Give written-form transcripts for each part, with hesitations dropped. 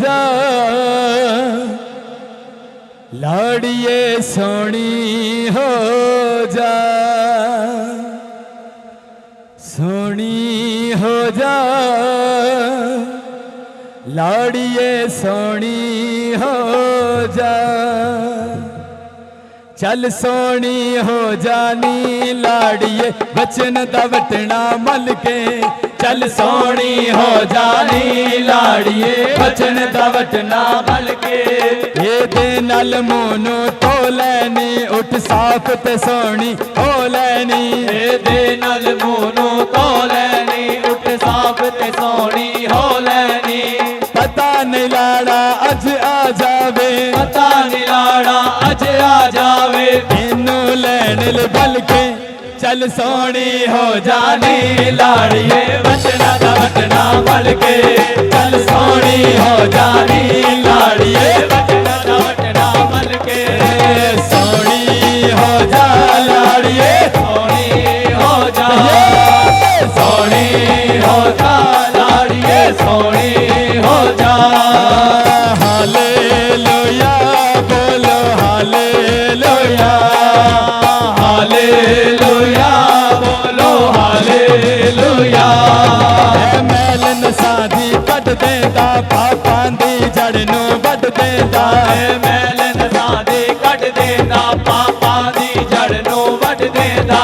जा लाड़िए सोनी हो जा, सोनी हो जा लाड़िए सोनी हो जा। चल सोनी हो जानी लाड़िए बचन दा वटना मल के, चल सोनी हो जानी लाड़िए बचन दा वटना मल के। ये दे नल मोनू तो लैनी उठ साफ ते सोनी हो लैनी, ये दे नल मोनू तो लैनी उठ साफ ते सोनी हो लैनी। पता नहीं लाड़ा अज आ जावे, पता नहीं लाड़ा अज आ जावे, इनू लैन ले बल के चल सोनी हो जानी लाड़िए बचना दा वटना मल के। चल सोनी हो जानी लाड़िए बचना दा वटना मल के। सोनी हो जा लाड़िए सोनी हो जा, सोनी हो जा लाड़िए सोनी हो जा। हालेलुया बोलो हालेलुया, हालेलुया बोलो हालेलुया। मैलन साधी कट देता पापां दी जड़ नूं वड देता, मैलन साधी कट देता पापां दी जड़ नूं वड देता।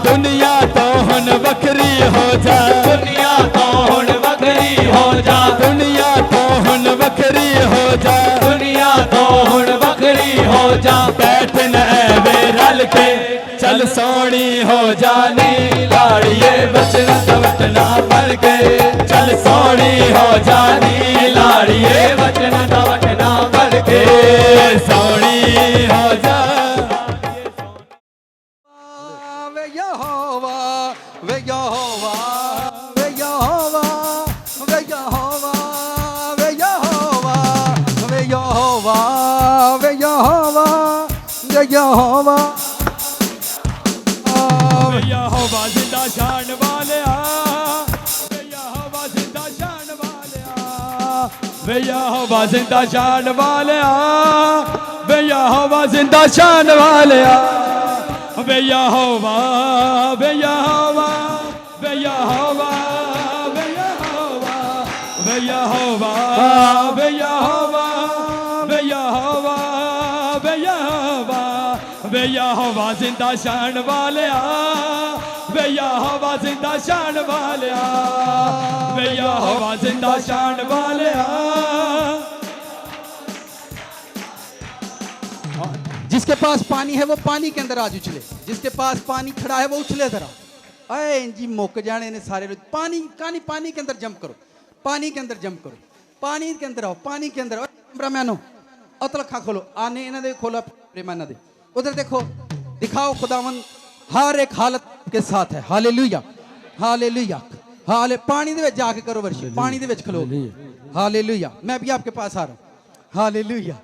दुनिया तो हुण वखरी हो जा, दुनिया तो हुण वखरी हो जा, दुनिया तो हुण वखरी हो जा, दुनिया तो हुण वखरी हो जा। बैठ न वे रल के चल सोनी हो जानी लाड़िए बचन दा वटना मल के। चल सोनी हो जानी लाड़िए बचन दा वटना मल के। सोनी हो जा। वे यहोवा वे यहोवा वे यहोवा वे यहोवा वे यहोवा वे यहोवा वे यहोवा वे यहोवा यहोवा जिंदा शान वालिया, यहोवा जिंदा शान वालिया, यहोवा जिंदा शान वालिया, यहोवा जिंदा शान वालिया, यहोवा यहोवा यहोवा यहोवा यहोवा यहोवा यहोवा यहोवा यहोवा जिंदा शान वालिया, यहोवा जिंदा शान वालिया, यहोवा जिंदा शान वालिया। जिसके पास पानी है वो पानी के अंदर आज उछले, जिसके पास पानी खड़ा है वो उछले जरा। अरे जी मुक जाने ने सारे लोग। पानी कानी पानी के अंदर जंप करो, पानी के अंदर जंप करो, पानी के अंदर आओ, पानी के अंदर आओ। कैमरामैनो अतल अखा खोलो, आने इन्हें दे खोला प्रेमाना दे, उधर देखो, दिखाओ खुदावन हर एक हालत के साथ है। हालेलुया हालेलुया हाले। पानी दे विच जाके करो वर्शिप, पानी दे विच खलो। हालेलुया। मैं भी आपके पास आ रहा हूं। Hallelujah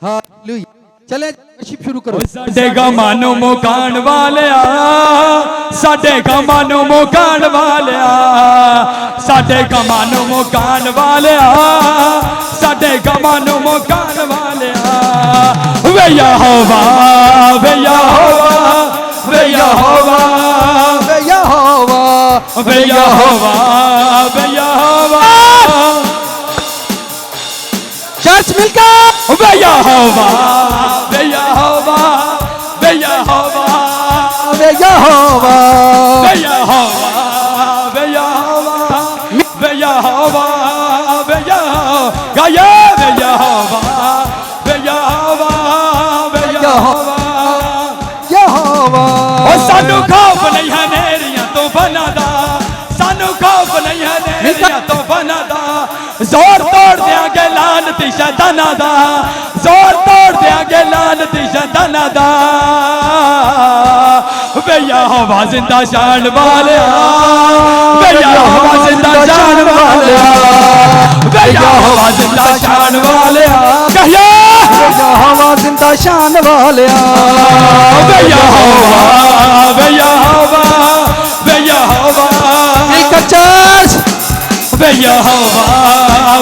hallelujah. चले वर्शिप शुरू करो। साडे गमानू मुकान वालिया, साडे गमानू मुकान वालिया, साडे गमानू मुकान वालिया, साडे गमानू मुकान वालिया। वे यहोवा वे यहोवा वे यहोवा वे यहोवा वे यहोवा वे यहोवा। चर्च मिलकर वे यहोवा वे यहोवा वे यहोवा वे यहोवा वे यहोवा वे यहोवा वे यहोवा वे यहोवा गाया वे यहोवा वे यहोवा वे यहोवा यहोवा। ओ सानू खौफ नहीं है नेरियां तो बनादा, सानू खौफ नहीं है नेरियां तो बनादा। जोर तोड़ देंगे लानती शैताना दा, जोर तोड़ देंगे लानती शैताना दा। वे यहोवा जिंदा शान वालिया, वे यहोवा जिंदा शान वालिया, वे यहोवा जिंदा शान वालिया। कहिए यहोवा जिंदा शान वालिया, वे यहोवा वे यहोवा वे यहोवा। चर्च वे यहोवा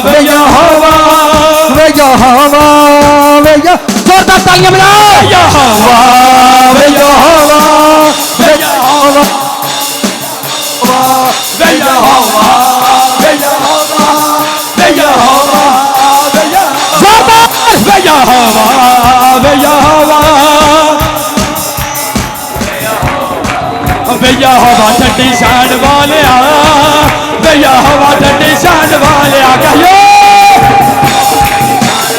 वे यहोवा साथ तालियां बजाओ। यहोवा वे यहोवा वे यहोवा वे यहोवा वे यहोवा वे यहोवा वे यहोवा वे यहोवा वे यहोवा ठंडी शान वालिया वे यहोवा ठंडी शान वालिया कहियो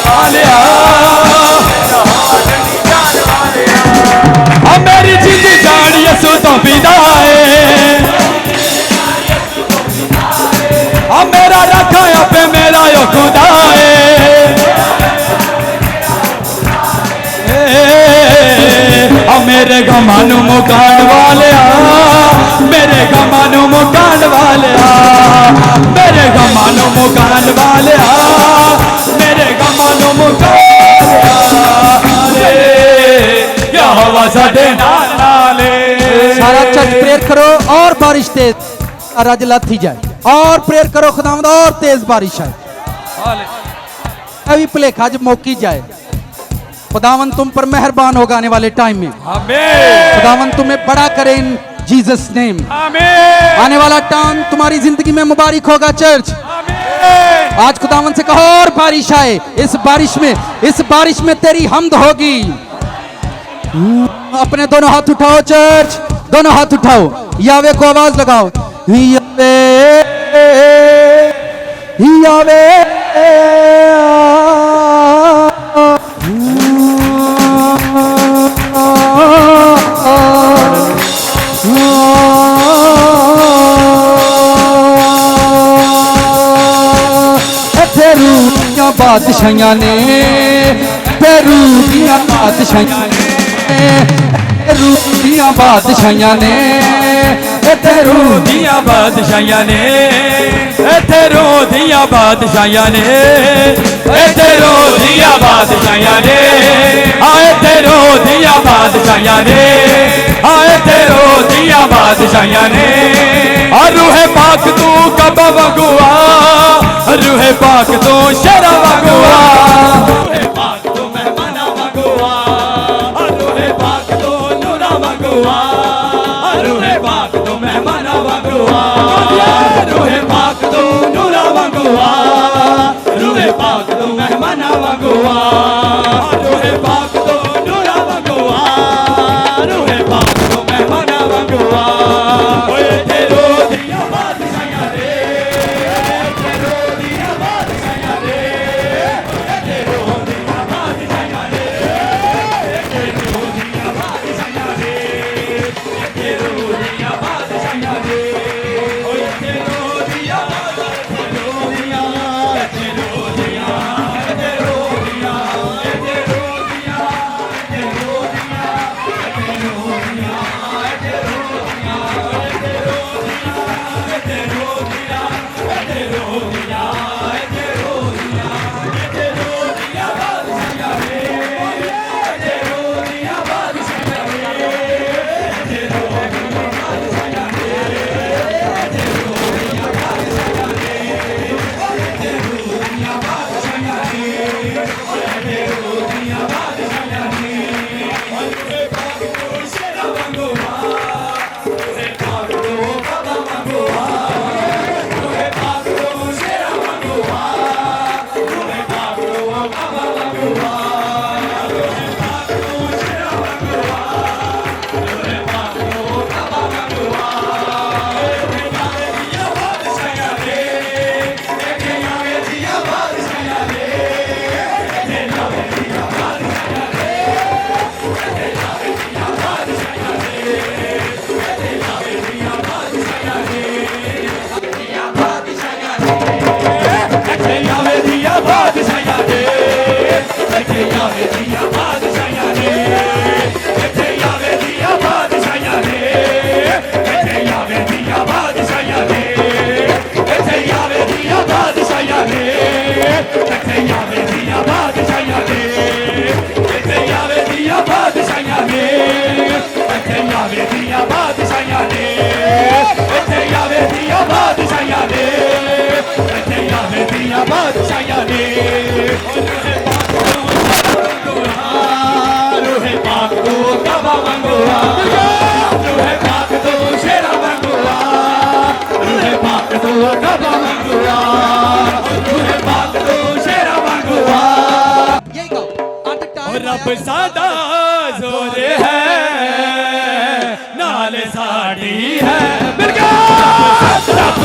वालिया मेरी जिंद जान यसु तो विदाए मेरा रखा पे मेरा यो खुदाए मेरे गमानू मुकान वाले मेरे गमानू मुकान वाले मेरे गमानू मुकान वाले मेरे गमानू मुकान यहोवा साडे नाल सारा चर्च प्रेयर करो और बारिश तेज रज लाथी जाए और प्रेयर करो खुदावंद और तेज बारिश आए अभी भुलेखा ज मौकी जाए। खुदावंद तुम पर मेहरबान होगा आने वाले टाइम में। आमीन खुदावंद तुम्हें बड़ा करे इन जीसस नेम। आमीन आने वाला टाइम तुम्हारी जिंदगी में मुबारक होगा चर्च। आमीन आज खुदावंद से कहो और बारिश आए। इस बारिश में तेरी हमद होगी। अपने दोनों हाथ उठाओ चर्च, दोनों हाथ उठाओ, यावे को आवाज लगाओ, यावे यावे बादशाहियां ने पेरू दिया बादशाहियां ने रूदियां बादशाहियां ने तेरू दिया बादशाहियां ने तेरू दिया बादशाहियां ने तेरू दिया बादशाहियां ने आए तेरू दिया बादशाहियां ने आए तेरू दिया बादशाहियां ने रूहे पाक तू कब वगुआ रूहे पाक तू शरा वगुआ रूहे पाक तू मेहमाना वगुआ रूहे पाक तू नूरा वगुआ रूहे पाक तू मेहमाना वगुआ रूहे पाक तू नूरा वगुआ रूहे पाक तू मेहमाना वगुआ रूहे पाक तू नूरा वगुआ रूहे पाक तू मेहमाना वगुआ ओए तेरो दिया बादशाहियां दे तेरो दिया बादशाहियां दे तेरो दिया बादशाहियां दे तेरो दिया बादशाहियां दे तेरो दिया बादशाहियां दे ओए तेरो दिया तेरो दिया तेरो दिया तेरो दिया तेरो दिया तेरो दिया तेरो दिया रब साडा जोर है नाल साडी है मिल गया रब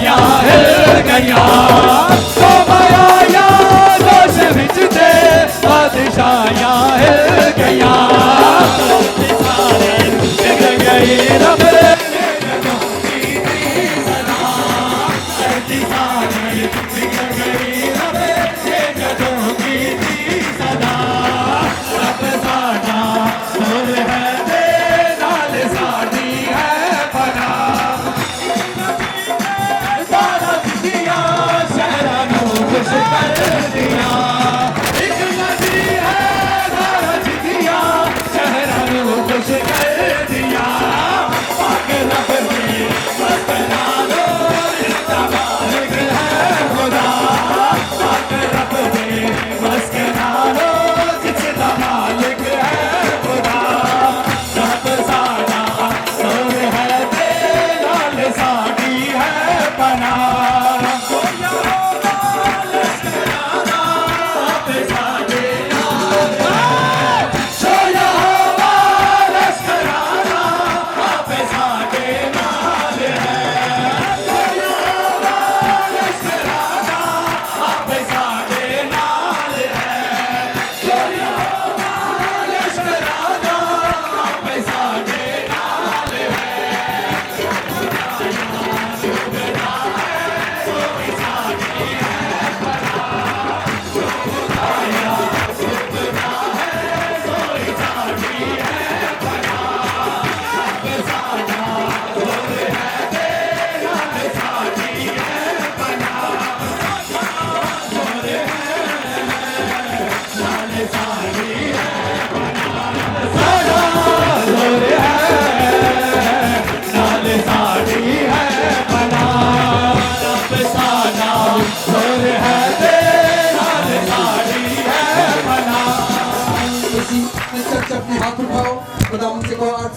या हिल गया तो माया दोष विच दे बादशाया हिल गया हिल गई रब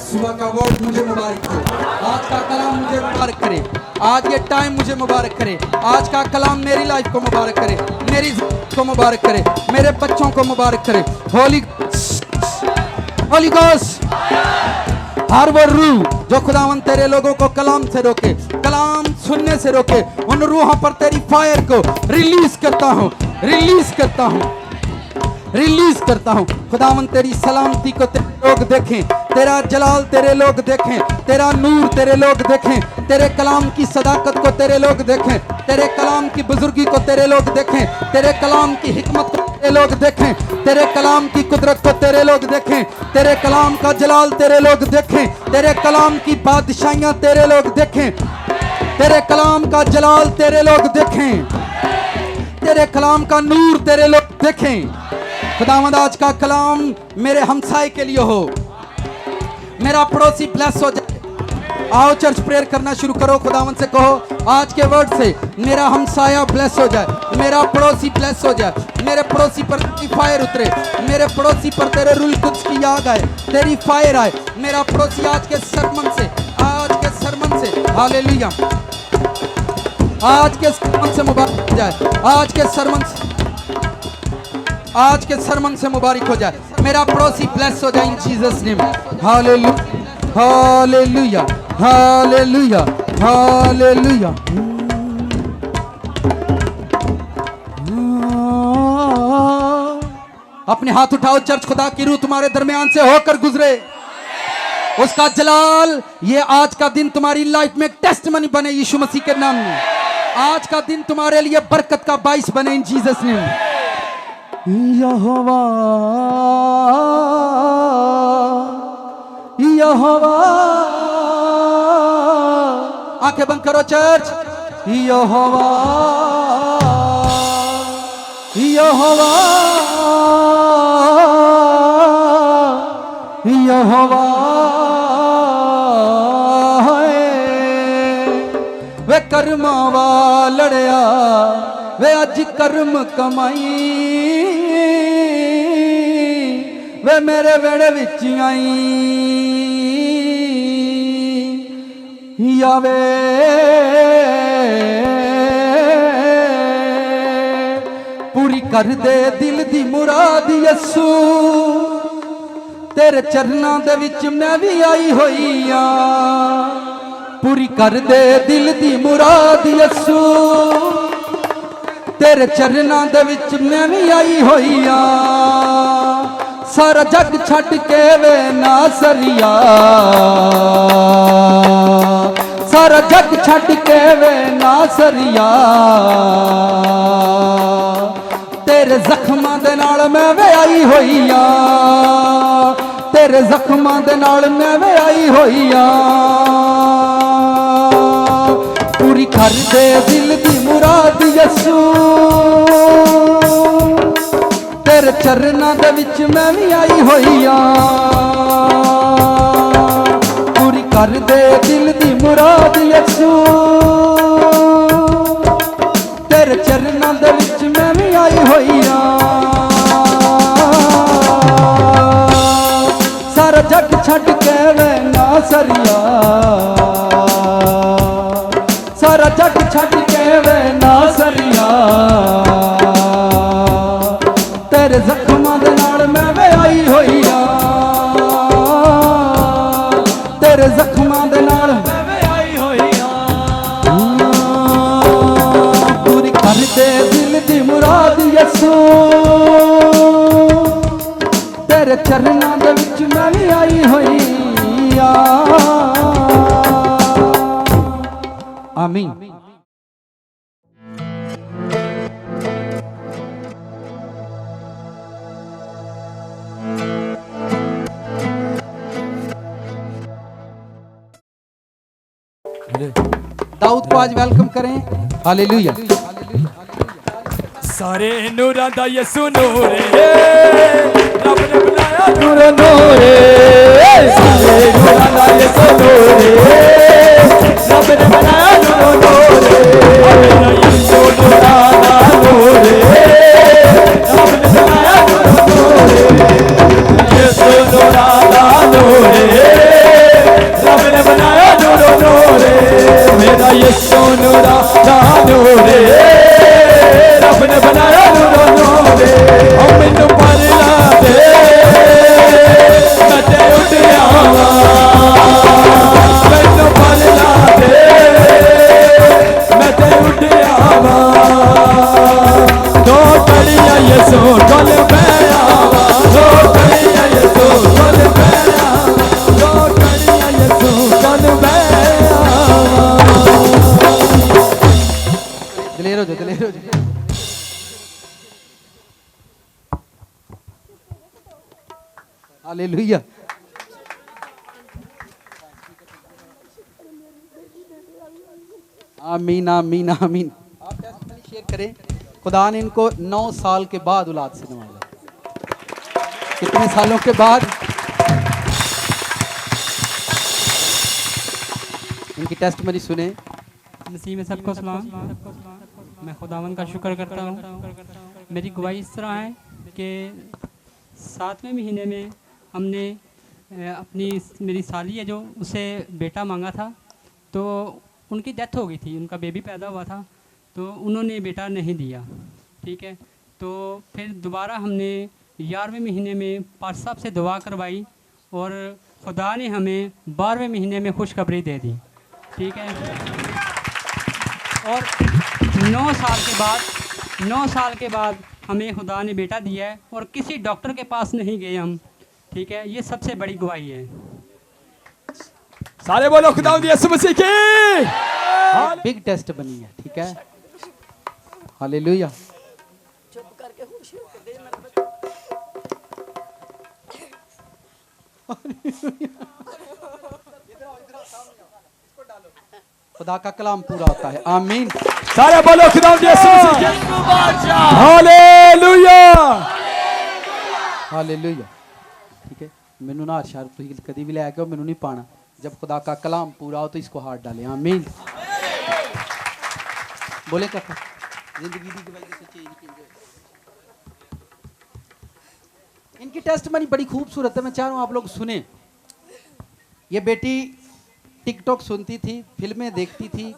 सुबह का वर्ड मुझे मुबारक करे, आज का कलाम मुझे मुबारक करे, आज ये टाइम मुझे मुबारक करे, आज का कलाम मेरी लाइफ को मुबारक करे, मेरी जिंदगी को मुबारक करे, मेरे बच्चों को मुबारक करे। होली गोस्ट, हर वो रूह जो खुदावन तेरे लोगों को कलाम से रोके, कलाम सुनने से रोके, उन रूहों पर तेरी फायर को रिलीज करता हूँ, रिलीज करता हूँ, रिलीज करता हूँ। खुदावन तेरी सलामती को तेरे लोग देखें, तेरा जलाल तेरे लोग देखें, तेरा नूर तेरे लोग देखें, तेरे कलाम की सदाकत को तेरे लोग देखें, तेरे कलाम की बुजुर्गी को तेरे लोग देखें, तेरे कलाम की हिकमत को तेरे लोग देखें, तेरे कलाम की कुदरत को तेरे लोग देखें, तेरे कलाम का जलाल तेरे लोग देखें, तेरे कलाम की बादशाहियां तेरे लोग देखें, तेरे कलाम का जलाल तेरे लोग देखें, तेरे कलाम का नूर तेरे लोग देखें। खुदावंद आज का कलाम मेरे हमसाए के लिए हो, मेरा पड़ोसी ब्लेस हो जाए। आओ चर्च प्रेयर करना शुरू करो, खुदावंद से कहो आज के वर्ड से मेरा हमसाया ब्लेस हो जाए, मेरा पड़ोसी ब्लेस हो जाए, मेरे पड़ोसी पर तेरी फायर उतरे, मेरे पड़ोसी पर तेरे रूह कुद्स की याद आए, तेरी फायर आए, मेरा पड़ोसी आज के सरमन से, आज के सरमन से। हालेलुया। आज के सरमन से मुबारक हो जाए, आज के सरमन से मुबारक हो जाए। मेरा पड़ोसी ब्लेस हो जाए इन Jesus name. Hallelujah hallelujah hallelujah hallelujah. अपने हाथ उठाओ, चर्च खुदा की रूह तुम्हारे दरमियान से होकर गुजरे, उसका जलाल। ये आज का दिन तुम्हारी लाइफ में टेस्टमनी बने यीशु मसीह के नाम में। आज का दिन तुम्हारे लिए बरकत का बाइस बने इन जीसस नेम। यहोवा यहोवा, आंखें बंद करो चर्च। यहोवा यहोवा यहोवा वे कर्मा वालड़िया, वे अज कर्म कमाई, वे मेरे वेड़े विच आई। यावे पूरी कर दे दिल दी मुराद यसू, तेरे चरनां दे विच मैं भी आई होई आ। पूरी कर दे दिल दी मुराद यसू, तेरे चरनां दे विच मैं भी आई होई आ। सारा जग छड्ड के वे नासरिया, सारा जग छड्ड के वे नासरिया, तेरे जख्मां दे नाल मैं वे आई होई आ। तेरे जख्मां दे नाल मैं वे आई होई आ। पूरी कर दे दिल दी मुराद यसू, तेरे चरनां दे विच मैं भी आई होई आ। पूरी कर दे दिल दी मुराद यसू, तेरे चरनां दे विच मैं भी आई होई आ। सारा जग छड्ड के वे नासरिया, सारा जग छड्ड के वे नासरिया, तेरे जख्मां दे नाल मैं वे आई होई आ। तेरे जख्मां दे नाल मैं वे आई होई आ। पूरी कर दे दिल दी मुराद यसू, तेरे चरनां दे विच मैं भी आई होई आ। आमीन। दाऊद को आज वेलकम करें। हालेलुया। सारे नूरां दा यसू नूर है, रब ने बनाया नूर नूरे, सारे नूरां दा यसू नूरे, रब ने बनाया नूर नूरे। मेरा यीशु नूरां दा नूरे, रब ने बनाया नूर नूरे। यीशु नूरां दा नूरे, रब ने बनाया नूर नूरे। मेरा यीशु नूरां दा नूरे, रब ने बनाया नूर नूरे। हम मैनू पर ला दे, मैं ते उठ आवां। मैनू पर ला दे, मैं ते उठ आवां। दो घड़ियां यसू कोल मैं आवां, दो घड़ियां यसू कोल मैं आवां, दो घड़ियां यसू कोल मैं आवां। दिलेर हो जाओ, दिलेर हो जाओ। हालेलुया। आमीन आमीन आमीन। आप टेस्टमनी शेयर करें। खुदा ने इनको 9 साल के बाद औलाद से नवाजा। कितने सालों के बाद? इनकी टेस्टमनी सुने। मसीह में सबको सलाम। मैं खुदावन का शुक्र करता हूँ। मेरी गवाही इस तरह है कि 7वें महीने में हमने अपनी मेरी साली है जो उसे बेटा मांगा था, तो उनकी डेथ हो गई थी, उनका बेबी पैदा हुआ था, तो उन्होंने बेटा नहीं दिया। ठीक है, तो फिर दोबारा हमने 11वें महीने में पास्टर साहब से दुआ करवाई और खुदा ने हमें 12वें महीने में खुशखबरी दे दी। ठीक है, और 9 साल के बाद हमें खुदा ने बेटा दिया है और किसी डॉक्टर के पास नहीं गए हम। ठीक है, ये सबसे बड़ी गवाही है। सारे बोलो खुदावंद यीशु मसीह की। बिग टेस्ट बनी है। ठीक है, हालेलुया। खुदा का कलाम पूरा होता है। आमीन। सारे बोलो खुदावंद यीशु मसीह की। Hallelujah hallelujah. ठीक है, मैनू ना हर तुम कभी भी लैके मैनू नहीं पाना। जब खुदा का कलाम पूरा हो तो इसको हाथ डालें। आमीन। बोले काका, जिंदगी की गवाही से चेंज की। इनकी टेस्टमनी बड़ी खूबसूरत है, मैं चाह रहा हूँ आप लोग सुने। ये बेटी टिकटॉक सुनती थी, फिल्में देखती थी,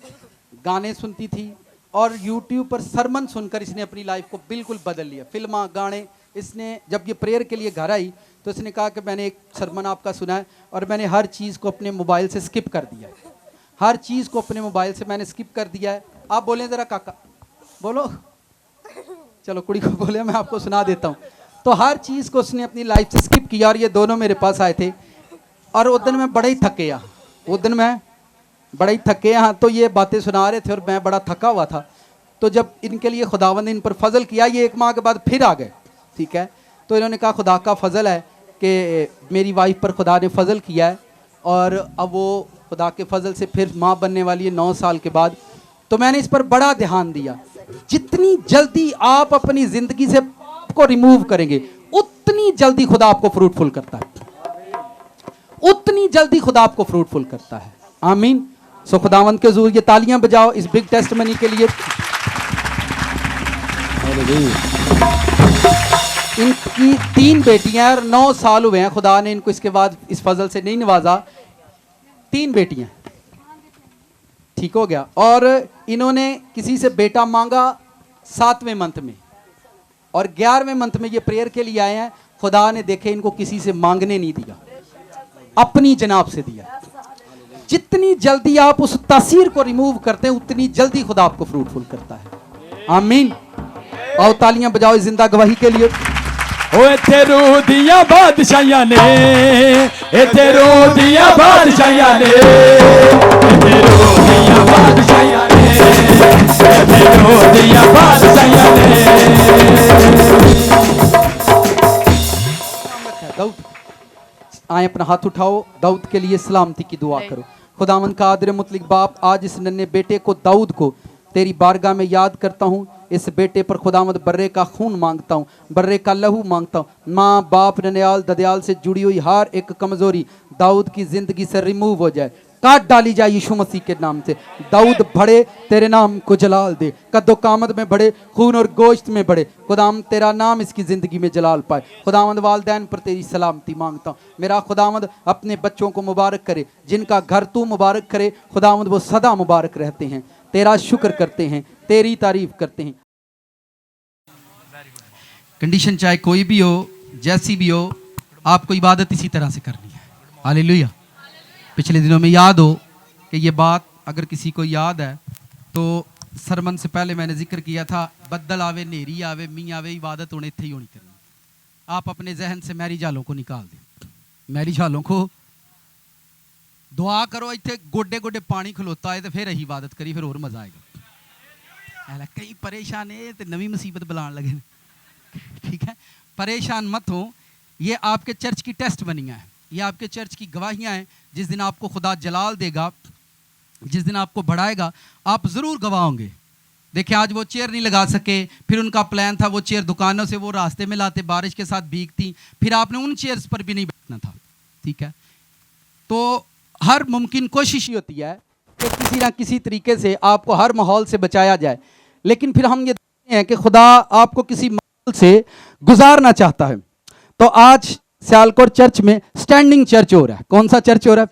गाने सुनती थी और यूट्यूब पर सरमन सुनकर इसने अपनी लाइफ को बिल्कुल बदल लिया। फिल्मा गाने, इसने जब ये प्रेयर के लिए घर आई तो इसने कहा कि मैंने एक सरमन आपका सुना है और मैंने हर चीज़ को अपने मोबाइल से स्किप कर दिया है। हर चीज़ को अपने मोबाइल से मैंने स्किप कर दिया है। आप बोलें ज़रा काका, बोलो। चलो कुड़ी को बोले, मैं आपको सुना देता हूँ। तो हर चीज़ को उसने अपनी लाइफ से स्किप किया और ये दोनों मेरे पास आए थे और उस दिन मैं बड़ा ही थके यहाँ, उस दिन मैं बड़ा ही थके यहाँ। तो ये बातें सुना रहे थे और मैं बड़ा थका हुआ था। तो जब इनके लिए खुदावंद ने इन पर फजल किया, ये 1 माह के बाद फिर आ गए। ठीक है, तो इन्होंने कहा खुदा का फजल है कि मेरी वाइफ पर खुदा ने फजल किया है और अब वो खुदा के फजल से फिर माँ बनने वाली है 9 साल के बाद। तो मैंने इस पर बड़ा ध्यान दिया। जितनी जल्दी आप अपनी ज़िंदगी से को रिमूव करेंगे उतनी जल्दी खुदा आपको फ्रूटफुल करता है, उतनी जल्दी खुदा आपको फ्रूटफुल करता है। आमीन। सो खुदावंद के हुजूर ये तालियां बजाओ इस बिग टेस्टमनी के लिए। इनकी 3 बेटियां और 9 साल हुए हैं, खुदा ने इनको इसके बाद इस फजल से नहीं नवाजा। 3 बेटियां, ठीक हो गया। और इन्होंने किसी से बेटा मांगा 7वें मंथ में और 11वें मंथ में ये प्रेयर के लिए आए हैं। खुदा ने देखे इनको किसी से मांगने नहीं दिया, अपनी जनाब से दिया। जितनी जल्दी आप उस तासीर को रिमूव करते हैं उतनी जल्दी खुदा आपको फ्रूटफुल करता है। आमीन। और तालियां बजाओ इस जिंदा गवाही के लिए। ओ इत्थे रूह दियां बादशाहियां ने, इत्थे रूह दियां बादशाहियां ने, इत्थे रूह दियां बादशाहियां ने, इत्थे रूह दियां बादशाहियां ने। दाऊद आए, अपना हाथ उठाओ, दाऊद के लिए सलामती की दुआ करो। खुदावंद का आदर मुतलिक बाप, आज इस नन्हे बेटे को दाऊद को तेरी बारगाह में याद करता हूँ। इस बेटे पर खुदावंद बर्रे का खून मांगता हूँ, बर्रे का लहू मांगता हूँ। माँ बाप ननियाल ददयाल से जुड़ी हुई हर एक कमजोरी दाऊद की जिंदगी से रिमूव हो जाए, काट डाली जाए यीशु मसीह के नाम से। दाऊद बढ़े, तेरे नाम को जलाल दे, कद्दो कामद में बढ़े, खून और गोश्त में बढ़े। खुदावंद तेरा नाम इसकी ज़िंदगी में जलाल पाए। खुदावंद वालदैन पर तेरी सलामती मांगता हूँ। मेरा खुदावंद अपने बच्चों को मुबारक करे, जिनका घर तू मुबारक करे। खुदावंद वो सदा मुबारक रहते हैं, तेरा शुक्र करते हैं, तेरी तारीफ करते हैं। कंडीशन चाहे कोई भी हो, जैसी भी हो, आपको इबादत इसी तरह से करनी है। हालेलुया। पिछले दिनों में याद हो कि ये बात अगर किसी को याद है तो सरमन से पहले मैंने जिक्र किया था, बद्दल आवे, नेरी आवे, मी आवे, इबादत उन्हें इत्थे ही होनी करनी। आप अपने जहन से मैरी झालों को निकाल दें, मैरी झालों को दुआ करो। इतने गोडे गोडे पानी खलोता है तो फिर अही इबादत करी, फिर और मजा आएगा। कई परेशान है तो नवी मुसीबत बुलाने लगे। ठीक है, परेशान मत हो। ये आपके चर्च की टेस्ट बनियाँ हैं, ये आपके चर्च की गवाहियाँ हैं। जिस दिन आपको खुदा जलाल देगा, जिस दिन आपको बढ़ाएगा, आप ज़रूर गवाह होंगे। देखिए, आज वो चेयर नहीं लगा सके, फिर उनका प्लान था वो चेयर दुकानों से वो रास्ते में लाते, बारिश के साथ भीगती, फिर आपने उन चेयर्स पर भी नहीं बैठना था। ठीक है, तो हर मुमकिन कोशिश ही होती है कि किसी ना किसी तरीके से आपको हर माहौल से बचाया जाए। लेकिन फिर हम ये देखते हैं कि खुदा आपको किसी माहौल से गुजारना चाहता है। तो आज सियालकोट चर्च में स्टैंडिंग चर्च हो रहा है। कौन सा चर्च हो रहा है?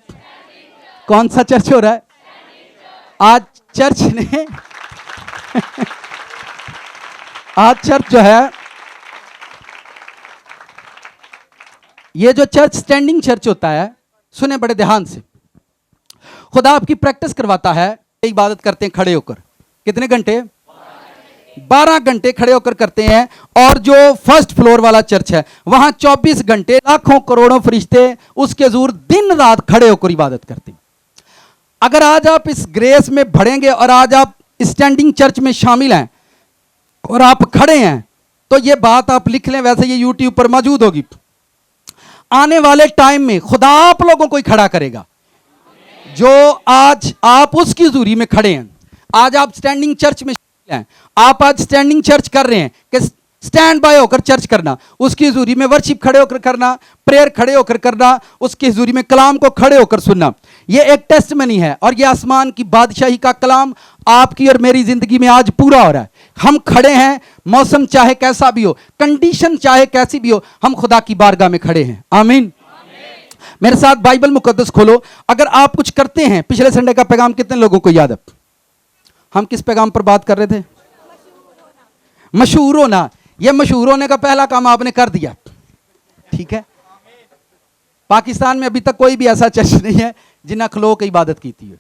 कौन सा चर्च हो रहा है? आज चर्च ने आज चर्च जो है, ये जो चर्च स्टैंडिंग चर्च होता है, सुने बड़े ध्यान से, खुदा आपकी प्रैक्टिस करवाता है। इबादत करते हैं खड़े होकर, कितने घंटे? 12 घंटे खड़े होकर करते हैं। और जो फर्स्ट फ्लोर वाला चर्च है वहां 24 घंटे लाखों करोड़ों फरिश्ते उसके हुजूर दिन रात खड़े होकर इबादत करते हैं। अगर आज आप इस ग्रेस में बढ़ेंगे और आज आप स्टैंडिंग चर्च में शामिल हैं और आप खड़े हैं, तो ये बात आप लिख लें, वैसे ये यूट्यूब पर मौजूद होगी। आने वाले टाइम में खुदा आप लोगों को ही खड़ा करेगा। जो आज आप उसकी हुजूरी में खड़े हैं, आज आप स्टैंडिंग चर्च में हैं, आप आज स्टैंडिंग चर्च कर रहे हैं कि स्टैंड बाय होकर चर्च करना, उसकी हुजूरी में वर्शिप खड़े होकर करना, प्रेयर खड़े होकर करना, उसकी हुजूरी में कलाम को खड़े होकर सुनना, ये एक टेस्टमनी है। और ये आसमान की बादशाही का कलाम आपकी और मेरी जिंदगी में आज पूरा हो रहा है। हम खड़े हैं, मौसम चाहे कैसा भी हो, कंडीशन चाहे कैसी भी हो, हम खुदा की बारगाह में खड़े हैं। आमीन। मेरे साथ बाइबल मुकद्दस खोलो। अगर आप कुछ करते हैं, पिछले संडे का पैगाम कितने लोगों को याद है? हम किस पैगाम पर बात कर रहे थे? मशहूर होना। यह मशहूर होने का पहला काम आपने कर दिया, ठीक है। पाकिस्तान में अभी तक कोई भी ऐसा चर्च नहीं है जिन्हें खलो की इबादत की थी,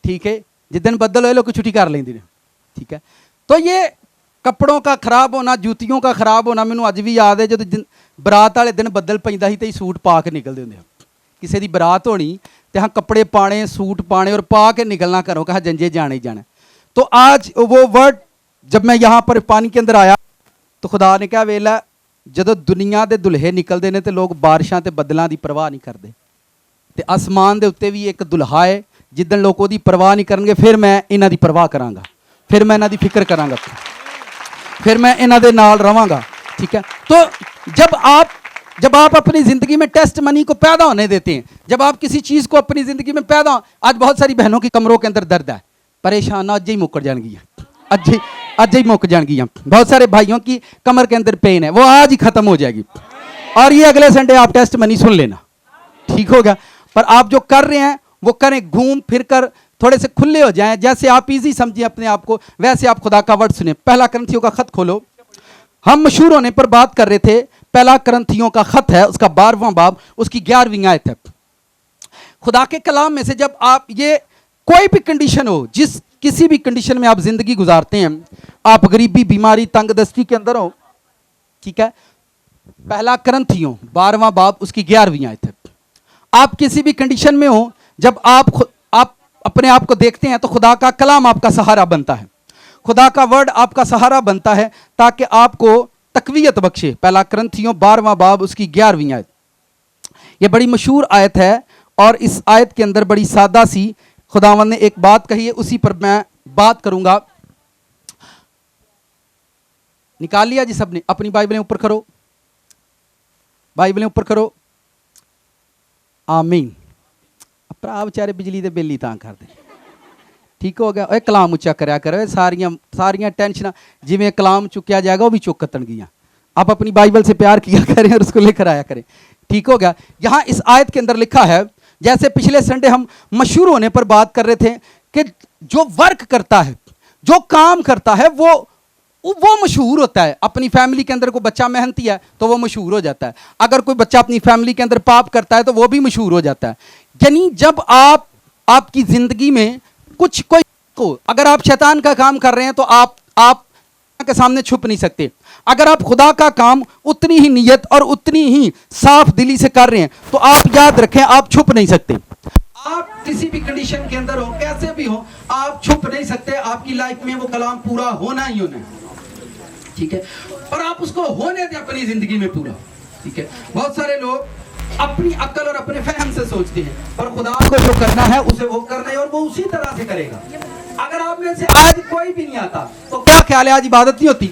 ठीक है। जिस दिन बदल हो लोग छुट्टी कर लेंगे, ठीक है। तो ये कपड़ों का खराब होना, जूतियों का खराब होना, मैनू अज भी याद है जो बरात वाले दिन बदल पैंदा ही तो सूट पा के निकलते होंगे। किसी की बरात होनी तो हाँ कपड़े पाने, सूट पाने और पा के निकलना घरों, कहा जंजे जाने ही जाना। तो आज वो वर्ड जब मैं यहाँ पर पानी के अंदर आया तो खुदा ने कहा वेला जो दुनिया के दुल्हे निकलते हैं तो लोग बारिशों ते बदलों की परवाह नहीं करते, तो आसमान के उत्ते भी एक दुल्हा है जिदन लोग उसकी परवाह नहीं करेंगे, फिर मैं इन्हां दी परवाह करांगा, फिर मैं इन्हां दी फिक्र करांगा, फिर मैं इन्हां दे नाल रवांगा, ठीक है। तो जब आप अपनी ज़िंदगी में टेस्ट मनी को पैदा होने देते हैं, जब आप किसी चीज़ को अपनी ज़िंदगी में पैदा, आज बहुत सारी बहनों की कमरों के अंदर दर्द है, परेशान अज ही मुकर जाएंगी, अज ही मुक जाएंगी। बहुत सारे भाइयों की कमर के अंदर पेन है, वो आज ही खत्म हो जाएगी। और ये अगले संडे आप टेस्ट मनी सुन लेना, ठीक होगा। पर आप जो कर रहे हैं वो करें घूम फिर कर, थोड़े से खुले हो जाएं, जैसे आप इजी समझिए अपने आप को, वैसे आप खुदा का वर्ड सुने। पहला करंथियों का खत खोलो। हम मशहूर होने पर बात कर रहे थे। पहला करंथियों का खत है, उसका 12वां बाब, उसकी 11वीं आयत है। खुदा के कलाम में से जब आप ये कोई भी कंडीशन हो, जिस किसी भी कंडीशन में आप जिंदगी गुजारते हैं, आप गरीबी, बीमारी, तंगदस्ती के अंदर हो, ठीक है। पहला करंथियों 12वां बाब उसकी 11वीं आयत है। आप किसी भी कंडीशन में हो, जब आप अपने आप को देखते हैं तो खुदा का कलाम आपका सहारा बनता है, खुदा का वर्ड आपका सहारा बनता है ताकि आपको तकवीयत बख्शे। पहला करंथियों 12वां बाब उसकी 11वीं आयत, यह बड़ी मशहूर आयत है। और इस आयत के अंदर बड़ी सादा सी खुदावंद ने एक बात कही है, उसी पर मैं बात करूंगा। निकाल लिया जी सबने? अपनी बाइबलें ऊपर करो, बाइबलें ऊपर करो। आमीन। भरा बेचारे बिजली के बिल ही तां कर दे, ठीक हो गया। ओए कलाम उच्चा करया करो, सारियां टेंशन जिवें कलाम चुकया जाएगा वो भी चुक कतनगियां। आप अपनी बाइबल से प्यार किया करें और उसको लेकर आया करें, ठीक हो गया। यहाँ इस आयत के अंदर लिखा है, जैसे पिछले संडे हम मशहूर होने पर बात कर रहे थे कि जो वर्क करता है, जो काम करता है, वो मशहूर होता है। अपनी फैमिली के अंदर कोई बच्चा मेहनती है तो वो मशहूर हो जाता है। अगर कोई बच्चा अपनी फैमिली के अंदर पाप करता है तो वो भी मशहूर हो जाता है। यानी जब आपकी जिंदगी में अगर आप शैतान का काम कर रहे हैं तो आप के सामने छुप नहीं सकते। अगर आप खुदा का काम उतनी ही नियत और उतनी ही साफ दिली से कर रहे हैं तो आप याद रखें, आप छुप नहीं सकते। आप किसी भी कंडीशन के अंदर हो, कैसे भी हो, आप छुप नहीं सकते। आपकी लाइफ में वो कलाम पूरा होना ही होना है, ठीक है। और आप उसको होने दें अपनी जिंदगी में पूरा, ठीक है। बहुत सारे लोग अपनी अक्ल और अपने फहम से सोचते हैं, और खुदा को जो करना है उसे वो करना है और वो उसी तरह से करेगा। अगर आप में से आज कोई भी नहीं आता तो क्या ख्याल है आज इबादत नहीं होती?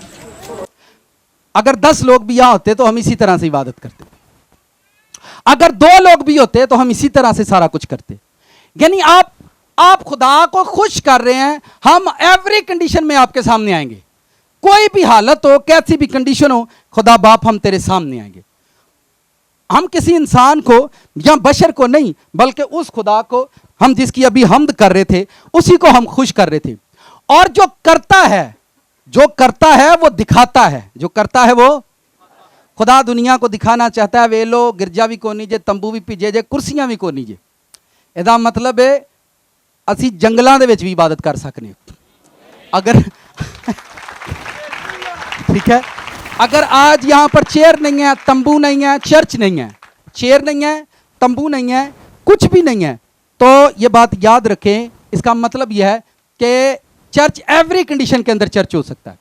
अगर 10 लोग भी यहां होते तो हम इसी तरह से इबादत करते। अगर 2 लोग भी होते तो हम इसी तरह से सारा कुछ करते। यानी आप खुदा को खुश कर रहे हैं। हम एवरी कंडीशन में आपके सामने आएंगे, कोई भी हालत हो, कैसी भी कंडीशन हो, खुदा बाप हम तेरे सामने आएंगे। हम किसी इंसान को या बशर को नहीं, बल्कि उस खुदा को हम जिसकी अभी हमद कर रहे थे, उसी को हम खुश कर रहे थे। और जो करता है वो दिखाता है, जो करता है वो खुदा दुनिया को दिखाना चाहता है। वेलो गिरजा भी कोनी जे, तंबू भी भीजे जे, कुर्सियां भी कोनी जे। ਇਹਦਾ मतलब है ਅਸੀਂ जंगलों ਦੇ ਵਿੱਚ भी इबादत कर सकते अगर ठीक है। अगर आज यहाँ पर चेयर नहीं है, तंबू नहीं है, चर्च नहीं है, चेयर नहीं है, तंबू नहीं है, कुछ भी नहीं है, तो ये बात याद रखें, इसका मतलब यह है कि चर्च एवरी कंडीशन के अंदर चर्च हो सकता है।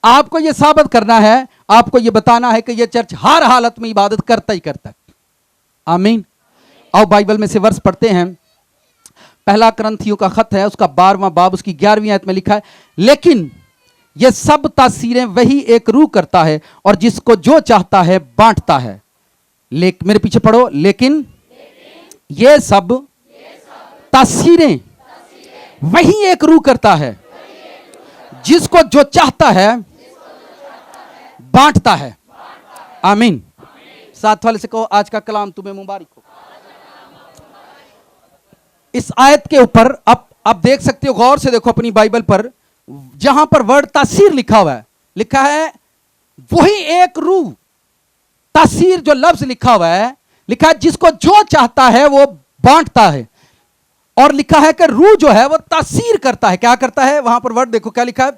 आपको ये साबित करना है, आपको ये बताना है कि ये चर्च हर हालत में इबादत करता ही करता है। आमीन। आओ बाइबल में से वर्ष पढ़ते हैं। पहला करंथियों का खत है, उसका 12वां बाब, उसकी 11वीं आयत में लिखा है, लेकिन ये सब तासीरें वही एक रूह करता है और जिसको जो चाहता है बांटता है। मेरे पीछे पढ़ो, लेकिन ये सब तासीरें वही एक रूह करता है, जिसको जो चाहता है बांटता है। आमीन। साथ वाले से कहो, आज का कलाम तुम्हें मुबारक हो। इस आयत के ऊपर आप देख सकते हो, गौर से देखो अपनी बाइबल पर, जहां पर वर्ड तासीर लिखा हुआ है, लिखा है वही एक रूह। तासीर जो लफ्ज लिखा हुआ है, लिखा है जिसको जो चाहता है वो बांटता है। और लिखा है कि रूह जो है वो तासीर करता है। क्या करता है? वहां पर वर्ड देखो क्या लिखा है।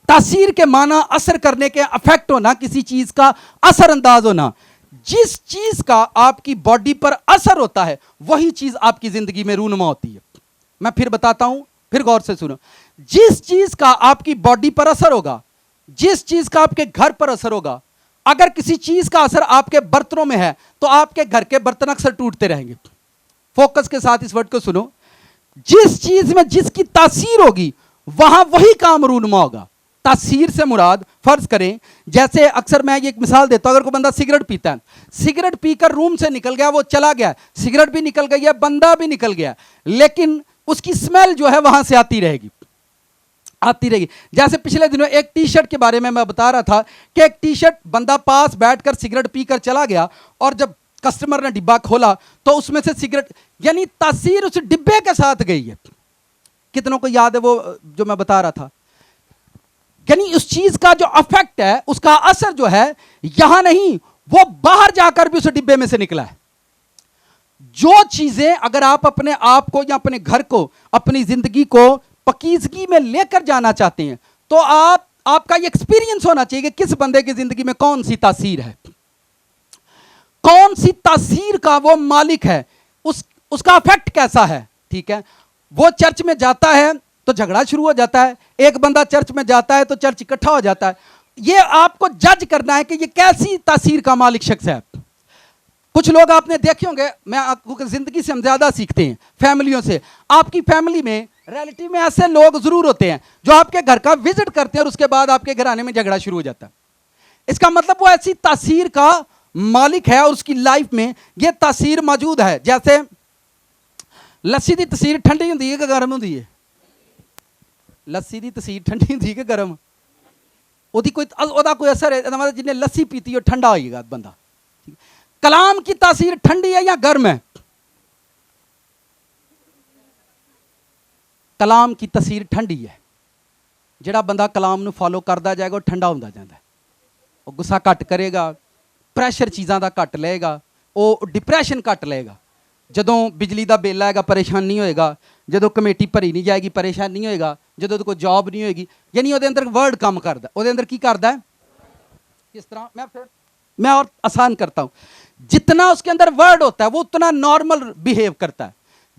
तासीर के माना असर करने के, अफेक्ट होना, किसी चीज का असर अंदाज होना। जिस चीज का आपकी बॉडी पर असर होता है वही चीज आपकी जिंदगी में रूनुमा होती है। मैं फिर बताता हूं, फिर गौर से सुनो। जिस चीज का आपकी बॉडी पर असर होगा, जिस चीज का आपके घर पर असर होगा, अगर किसी चीज का असर आपके बर्तनों में है तो आपके घर के बर्तन अक्सर टूटते रहेंगे। फोकस के साथ इस वर्ड को सुनो। जिस चीज में जिसकी तासीर होगी वहां वही काम रूनुमा होगा। तासीर से मुराद, फर्ज करें, जैसे अक्सर मैं एक मिसाल देता हूं, अगर कोई बंदा सिगरेट पीता है, सिगरेट पीकर रूम से निकल गया, वो चला गया, सिगरेट भी निकल गई है, बंदा भी निकल गया, लेकिन उसकी स्मेल जो है वहां से आती रहेगी, आती रहेगी। जैसे पिछले दिनों एक टी शर्ट के बारे में मैं बता रहा था कि एक टी शर्ट, बंदा पास बैठकर सिगरेट पीकर चला गया और जब कस्टमर ने डिब्बा खोला तो उसमें से सिगरेट, यानी तासीर उस डिब्बे के साथ गई है। कितनों को याद है वो जो मैं बता रहा था? यानी उस चीज का जो अफेक्ट है, उसका असर जो है यहां नहीं, वो बाहर जाकर भी उस डिब्बे में से निकला है। जो चीजें अगर आप अपने आप को या अपने घर को, अपनी जिंदगी को पकीजगी में लेकर जाना चाहते हैं, तो आपका ये एक्सपीरियंस होना चाहिए कि किस बंदे की जिंदगी में कौन सी तासीर है, कौन सी तासीर का वो मालिक है, उसका अफेक्ट कैसा है। ठीक है, वो चर्च में जाता है तो झगड़ा शुरू हो जाता है, एक बंदा चर्च में जाता है तो चर्च इकट्ठा हो जाता है। ये आपको जज करना है कि ये कैसी तासीर का मालिक शख्स है। कुछ लोग आपने देखे होंगे, मैं आपको जिंदगी से हम ज्यादा सीखते हैं फैमिलियों से। आपकी फैमिली में, रिलेटिव में ऐसे लोग जरूर होते हैं जो आपके घर का विजिट करते हैं और उसके बाद आपके घर आने में झगड़ा शुरू हो जाता है। इसका मतलब वो ऐसी तासीर का मालिक है और उसकी लाइफ में ये तासीर मौजूद है। जैसे लस्सी की तसीर ठंडी होती है कि गर्म होती है? लस्सी की तसीर ठंडी होती है कि गर्म? कोई असर है, मतलब जिन्हें लस्सी पीती है ठंडा होगा बंदा। कलाम की तासीर ठंडी है या गर्म है? कलाम की तासीर ठंडी है। जिहड़ा बंदा कलाम नूं फॉलो करता जाएगा वो ठंडा होता जाता है, वो गुस्सा घट करेगा, प्रैशर चीज़ों का घट लेगा, वो डिप्रैशन घट लेगा। जदों बिजली का बिल आएगा परेशान नहीं होएगा, जदों कमेटी भरी नहीं जाएगी परेशान नहीं होएगा, जदों कोई जॉब नहीं होएगी, यानी वो अंदर वर्ड काम करता, वो अंदर की करता है। किस तरह मैं और आसान करता हूँ, जितना उसके अंदर वर्ड होता है वो उतना नॉर्मल बिहेव करता है।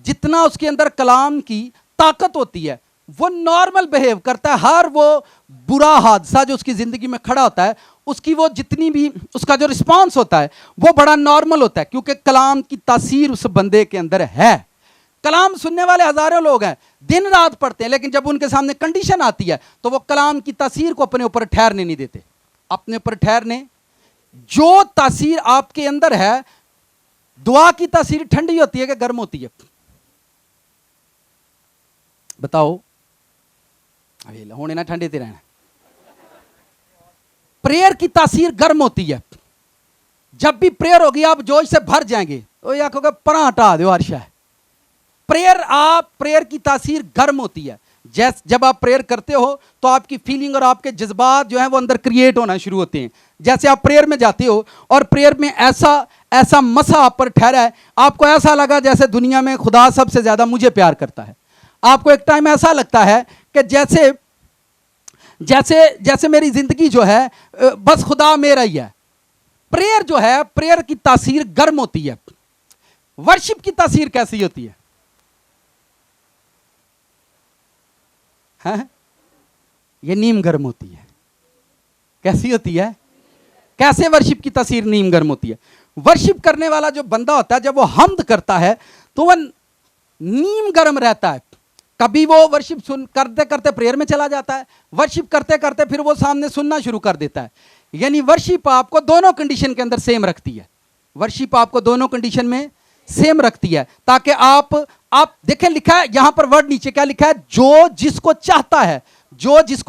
जितना उसके अंदर कलाम की ताकत होती है वो नॉर्मल बिहेव करता है। हर वो बुरा हादसा जो उसकी जिंदगी में खड़ा होता है, उसकी वो जितनी भी उसका जो रिस्पांस होता है वो बड़ा नॉर्मल होता है, क्योंकि कलाम की तासीर उस बंदे के अंदर है। कलाम सुनने वाले हजारों लोग हैं, दिन रात पढ़ते हैं, लेकिन जब उनके सामने कंडीशन आती है तो वो कलाम की तासीर को अपने ऊपर ठहरने नहीं देते। अपने ऊपर ठहरने, जो तासीर आपके अंदर है, दुआ की तासीर ठंडी होती है कि गर्म होती है? बताओ। होने ना ठंडे ते रहना। प्रेयर की तासीर गर्म होती है। जब भी प्रेयर होगी आप जोश से भर जाएंगे। तो या कहोगे परा हटा दो हर्षा है। प्रेयर की तासीर गर्म होती है। जब आप प्रेयर करते हो तो आपकी फीलिंग और आपके जज्बात जो है वो अंदर क्रिएट होना शुरू होते हैं। जैसे आप प्रेयर में जाते हो और प्रेयर में ऐसा मसा आप पर ठहरा है, आपको ऐसा लगा जैसे दुनिया में खुदा सबसे ज्यादा मुझे प्यार करता है। आपको एक टाइम ऐसा लगता है कि जैसे मेरी जिंदगी जो है बस खुदा मेरा ही है। प्रेयर जो है, प्रेयर की तासीर गर्म होती है। वर्शिप की तासीर कैसी होती है? ये नीम गर्म होती है। कैसी होती है? कैसे वर्शिप की तासीर नीम गर्म होती है? वर्शिप करने वाला जो बंदा होता है, जब वो हम्द करता है तो वह नीम गर्म रहता है। कभी वो वर्शिप करते करते प्रेयर में चला जाता है, वर्शिप करते करते फिर वो सामने सुनना शुरू कर देता है। यानी वर्शिप आपको दोनों कंडीशन के अंदर सेम रखती है। वर्शिप आपको दोनों कंडीशन में सेम रखती है, ताकि आप देखें, लिखा है यहां पर वर्ड नीचे क्या लिखा है? जो जिसको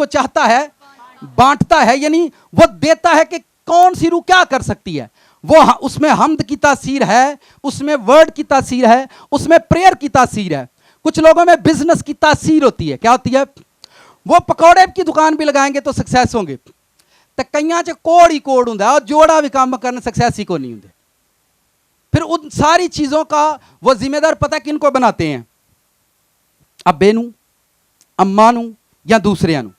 चाहता है बांटता है। यानी वो देता है कि कौन सी रूह क्या कर सकती है। वो उसमें हम्द की तासीर है, उसमें वर्ड की तासीर है, उसमें प्रेयर की तासीर है। कुछ लोगों में बिजनेस की तासीर होती है। क्या होती है? वो पकौड़े की दुकान भी लगाएंगे तो सक्सेस होंगे। तो कईयां च कोड़ ही कोड़ हुंदा और जोड़ा भी काम करना सक्सेस ही को नहीं होंगे। फिर उन सारी चीजों का वो जिम्मेदार पता किनको बनाते हैं? अब्बे नू, अम्मा नू या दूसरे नू।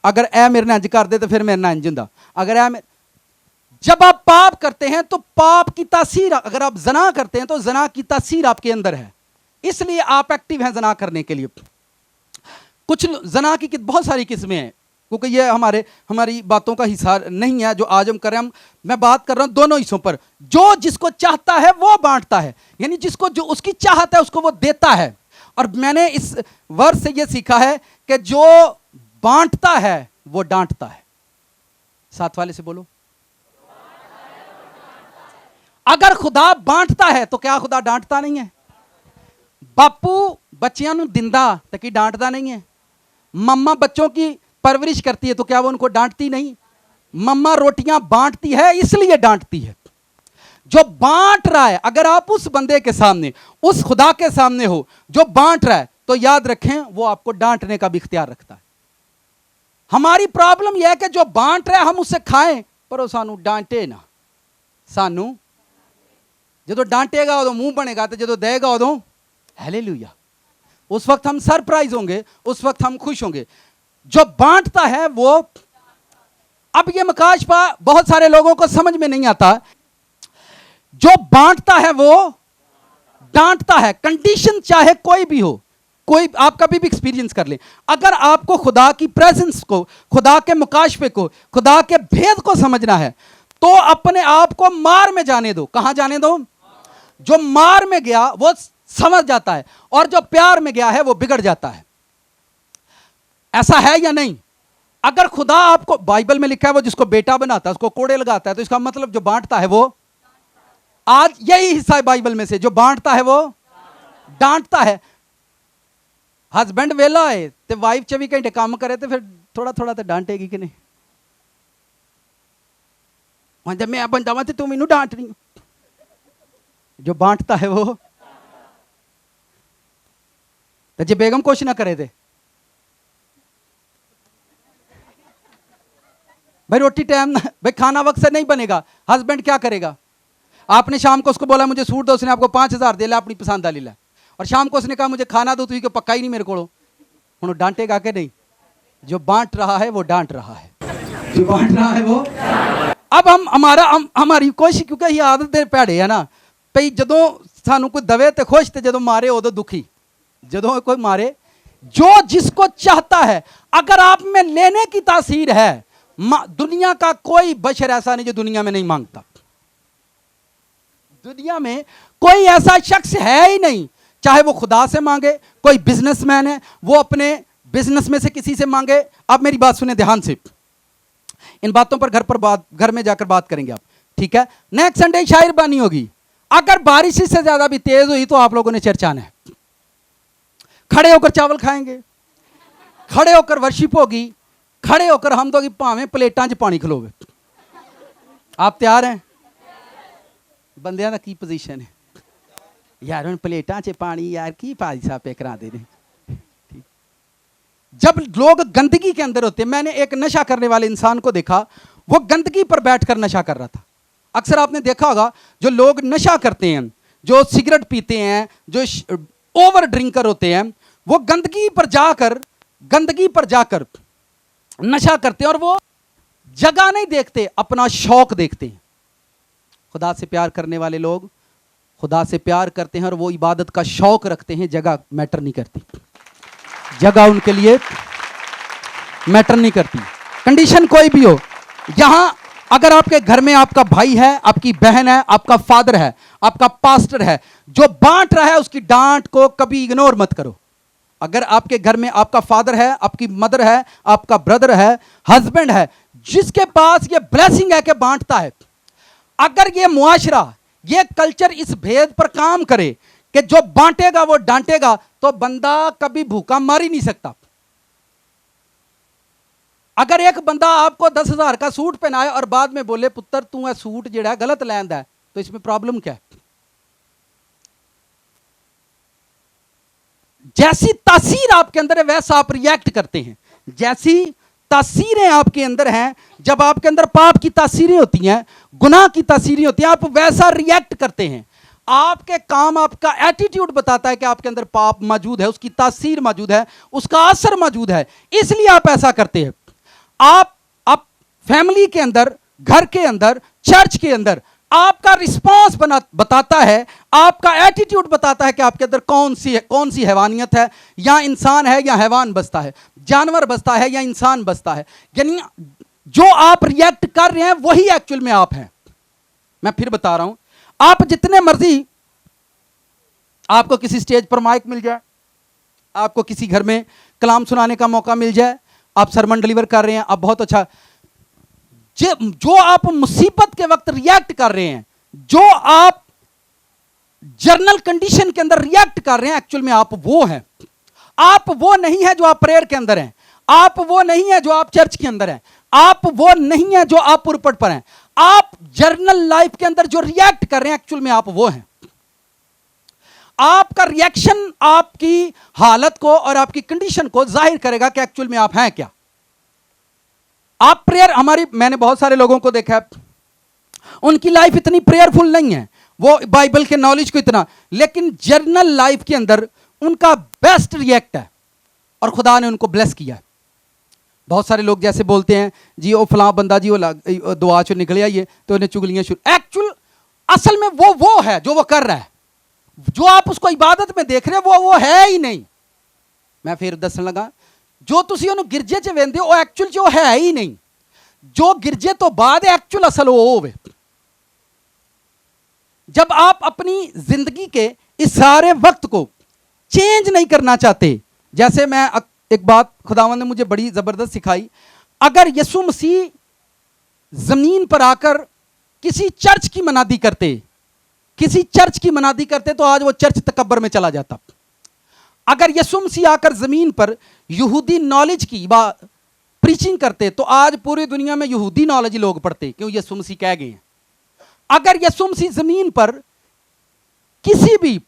अगर ए मेरे नाल इंज कर दे तो फिर मेरे नाल इंज हुंदा। अगर जब आप पाप करते हैं तो पाप की तासीर, अगर आप जना करते हैं तो जना की तासीर आपके अंदर है, इसलिए आप एक्टिव हैं जना करने के लिए। कुछ जना की बहुत सारी किस्में हैं, क्योंकि ये हमारी बातों का हिस्सा नहीं है जो आज हम कर रहे हैं। मैं बात कर रहा हूं दोनों हिस्सों पर। जो जिसको चाहता है वो बांटता है, यानी जिसको जो उसकी चाहत है उसको वो देता है। और मैंने इस वर्ष से ये सीखा है कि जो बांटता है वो डांटता है। साथ वाले से बोलो, अगर खुदा बांटता है तो क्या खुदा डांटता नहीं है? बापू बच्चियां नूं दिंदा तो कि डांटदा नहीं है? मम्मा बच्चों की परवरिश करती है तो क्या वो उनको डांटती नहीं? मम्मा रोटियां बांटती है इसलिए डांटती है। जो बांट रहा है, अगर आप उस बंदे के सामने, उस खुदा के सामने हो जो बांट रहा है, तो याद रखें वो आपको डांटने का भी इख्तियार रखता है। हमारी प्रॉब्लम यह है कि जो बांट रहा है हम उससे खाएं पर वो सानू डांटे ना। सानू जो डांटेगा उदों मुंह बनेगा, तो जो देगा उदों हालेलुया। उस वक्त हम सरप्राइज होंगे, उस वक्त हम खुश होंगे। जो बांटता है वो, अब ये मकाशफा बहुत सारे लोगों को समझ में नहीं आता। जो बांटता है वो डांटता है। कंडीशन चाहे कोई भी हो, कोई आप कभी भी एक्सपीरियंस कर ले, अगर आपको खुदा की प्रेजेंस को, खुदा के मुकाशफे को, खुदा के भेद को समझना है तो अपने आप को मार में जाने दो। कहां जाने दो? जो मार में गया वो समझ जाता है, और जो प्यार में गया है वो बिगड़ जाता है। ऐसा है या नहीं? अगर खुदा आपको, बाइबल में लिखा है वो जिसको बेटा बनाता है उसको कोड़े लगाता है, तो इसका मतलब जो बांटता है वो, आज यही हिस्सा है बाइबल में से, जो बांटता है वो डांटता है। हस्बैंड वेला है तो वाइफ 24 घंटे काम करे तो फिर थोड़ा थोड़ा तो डांटेगी कि नहीं? जब मैं बन जावा तो तुम इनू डांट रही हो। जो बांटता है वो, तो जे बेगम कुछ ना करे थे, भाई रोटी टाइम, भाई खाना वक्त से नहीं बनेगा, हस्बैंड क्या करेगा? आपने शाम को उसको बोला मुझे सूट दो, उसने आपको 5000 दे ला, अपनी पसंद वाली ला, और शाम को उसने कहा मुझे खाना दो, तो पक्का ही नहीं मेरे को, हूँ डांटेगा कि नहीं? जो बांट रहा है वो डांट रहा है, जो बांट रहा है वो। अब हमारी कोशिश, क्योंकि ये आदत दे भैड़े है ना, भाई जदों सानू कोई दवे तो खुश, तो जदों मारे उदों दुखी। जदों कोई मारे, जो जिसको चाहता है, अगर आप में लेने की तासीर है, दुनिया का कोई बशर ऐसा नहीं जो दुनिया में नहीं मांगता। दुनिया में कोई ऐसा शख्स है ही नहीं, चाहे वो खुदा से मांगे, कोई बिजनेसमैन है वो अपने बिजनेस में से किसी से मांगे। अब मेरी बात सुने ध्यान से, इन बातों पर घर में जाकर बात करेंगे आप, ठीक है? नेक्स्ट संडे शायर बानी होगी। अगर बारिश इससे ज्यादा भी तेज हुई तो आप लोगों ने चर्च आना है। खड़े होकर चावल खाएंगे, खड़े होकर वर्शिप होगी, खड़े होकर हम तो भावें प्लेटां च पानी खलोवे। आप तैयार हैं? ਬੰਦਿਆਂ ਦਾ ਕੀ ਪੋਜੀਸ਼ਨ ਹੈ यार उन प्लेटा च पानी यार की भाई साहब पे करा दे रहे। जब लोग गंदगी के अंदर होते, मैंने एक नशा करने वाले इंसान को देखा, वो गंदगी पर बैठकर नशा कर रहा था। अक्सर आपने देखा होगा जो लोग नशा करते हैं, जो सिगरेट पीते हैं, जो ओवर ड्रिंकर होते हैं, वो गंदगी पर जाकर नशा करते हैं और वो जगह नहीं देखते, अपना शौक देखते हैं। खुदा से प्यार करने वाले लोग खुदा से प्यार करते हैं और वो इबादत का शौक रखते हैं, जगह मैटर नहीं करती, जगह उनके लिए मैटर नहीं करती, कंडीशन कोई भी हो। यहां अगर आपके घर में आपका भाई है, आपकी बहन है, आपका फादर है, आपका पास्टर है, जो बांट रहा है उसकी डांट को कभी इग्नोर मत करो। अगर आपके घर में आपका फादर है, आपकी मदर है, आपका ब्रदर है, हस्बैंड है, जिसके पास ये ब्लेसिंग है कि बांटता है, अगर ये मुआशरा, ये कल्चर इस भेद पर काम करे कि जो बांटेगा वो डांटेगा, तो बंदा कभी भूखा मार ही नहीं सकता। अगर एक बंदा आपको 10,000 का सूट पहनाए और बाद में बोले पुत्र तू है सूट जेड़ा गलत लैंदा है, तो इसमें प्रॉब्लम क्या है? जैसी तासीर आपके अंदर है वैसा आप रिएक्ट करते हैं। जैसी तासीरें आपके अंदर हैं, जब आपके अंदर पाप की तासीरें होती हैं, गुनाह की तासीरें होती हैं, आप वैसा रिएक्ट करते हैं। आपके काम, आपका एटीट्यूड बताता है कि आपके अंदर पाप मौजूद है, उसकी तासीर मौजूद है, उसका असर मौजूद है, इसलिए आप ऐसा करते हैं। आप फैमिली के अंदर, घर के अंदर, चर्च के अंदर आपका रिस्पॉन्स बताता है, आपका एटीट्यूड बताता है कि आपके अंदर कौन सी हैवानियत है, या इंसान है या हैवान बसता है, जानवर बसता है या इंसान बसता है। यानी जो आप रिएक्ट कर रहे हैं वही एक्चुअल में आप हैं। मैं फिर बता रहा हूं, आप जितने मर्जी, आपको किसी स्टेज पर माइक मिल जाए, आपको किसी घर में कलाम सुनाने का मौका मिल जाए, आप सरमन डिलीवर कर रहे हैं, आप बहुत अच्छा, जो आप मुसीबत के वक्त रिएक्ट कर रहे हैं, जो आप जर्नल कंडीशन के अंदर रिएक्ट कर रहे हैं, एक्चुअल में आप वो हैं। आप वो नहीं है जो आप प्रेयर के अंदर हैं, आप वो नहीं है जो आप चर्च के अंदर हैं, आप वो नहीं है जो आप पुरपट पर हैं। आप जर्नल लाइफ के अंदर जो रिएक्ट कर रहे हैं, एक्चुअल में आप वो हैं। आपका रिएक्शन आपकी हालत को और आपकी कंडीशन को जाहिर करेगा कि एक्चुअल में आप हैं क्या। आप प्रेयर, मैंने बहुत सारे लोगों को देखा है, उनकी लाइफ इतनी प्रेयरफुल नहीं है, वो बाइबल के नॉलेज को इतना, लेकिन जर्नल लाइफ के अंदर उनका बेस्ट रिएक्ट है और खुदा ने उनको ब्लेस किया है। बहुत सारे लोग जैसे बोलते हैं जी वो फलां बंदा जी वो दुआ चो निकल आइए तो उन्हें चुगलियां शुरू, एक्चुअल असल में वो है जो वो कर रहा है, जो आप उसको इबादत में देख रहे हो वो है ही नहीं। मैं फिर दसन लगा, जो तुसी उन्हें गिरजे च वेंदे हो एक्चुअल जो है ही नहीं, जो गिरजे तो बाद एक्चुअल असल वो होवे। जब आप अपनी जिंदगी के इस सारे वक्त को चेंज नहीं करना चाहते, जैसे मैं एक बात खुदावंद ने मुझे बड़ी जबरदस्त सिखाई, अगर यीशु मसीह जमीन पर आकर किसी चर्च की मनादी करते तो आज वो चर्च तकब्बर में चला जाता। अगर यीशु मसीह आकर जमीन पर यहूदी नॉलेज की प्रीचिंग करते तो आज पूरी दुनिया में यहूदी नॉलेज लोग पढ़ते, क्यों? यीशु मसीह कह गए हैं। अगर यीशु मसीह जमीन पर किसी भी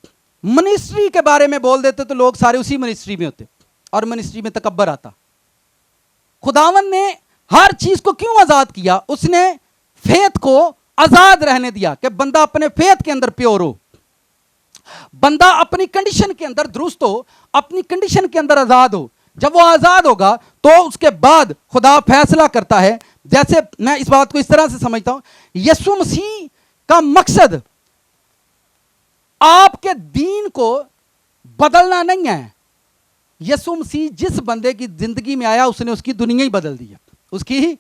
मिनिस्ट्री के बारे में बोल देते तो लोग सारे उसी मिनिस्ट्री में होते और मिनिस्ट्री में तकब्बर आता। खुदावन ने हर चीज को क्यों आजाद किया? उसने फेथ को आजाद रहने दिया कि बंदा अपने फेथ के अंदर प्योर हो, बंदा अपनी कंडीशन के अंदर दुरुस्त हो, अपनी कंडीशन के अंदर आजाद हो। जब वो आजाद होगा तो उसके बाद खुदा फैसला करता है। जैसे मैं इस बात को इस तरह से समझता हूं, यीशु मसीह का मकसद आपके दीन को बदलना नहीं है। यीशु मसीह जिस बंदे की जिंदगी में आया उसने उसकी दुनिया ही बदल दी है। उसकी ही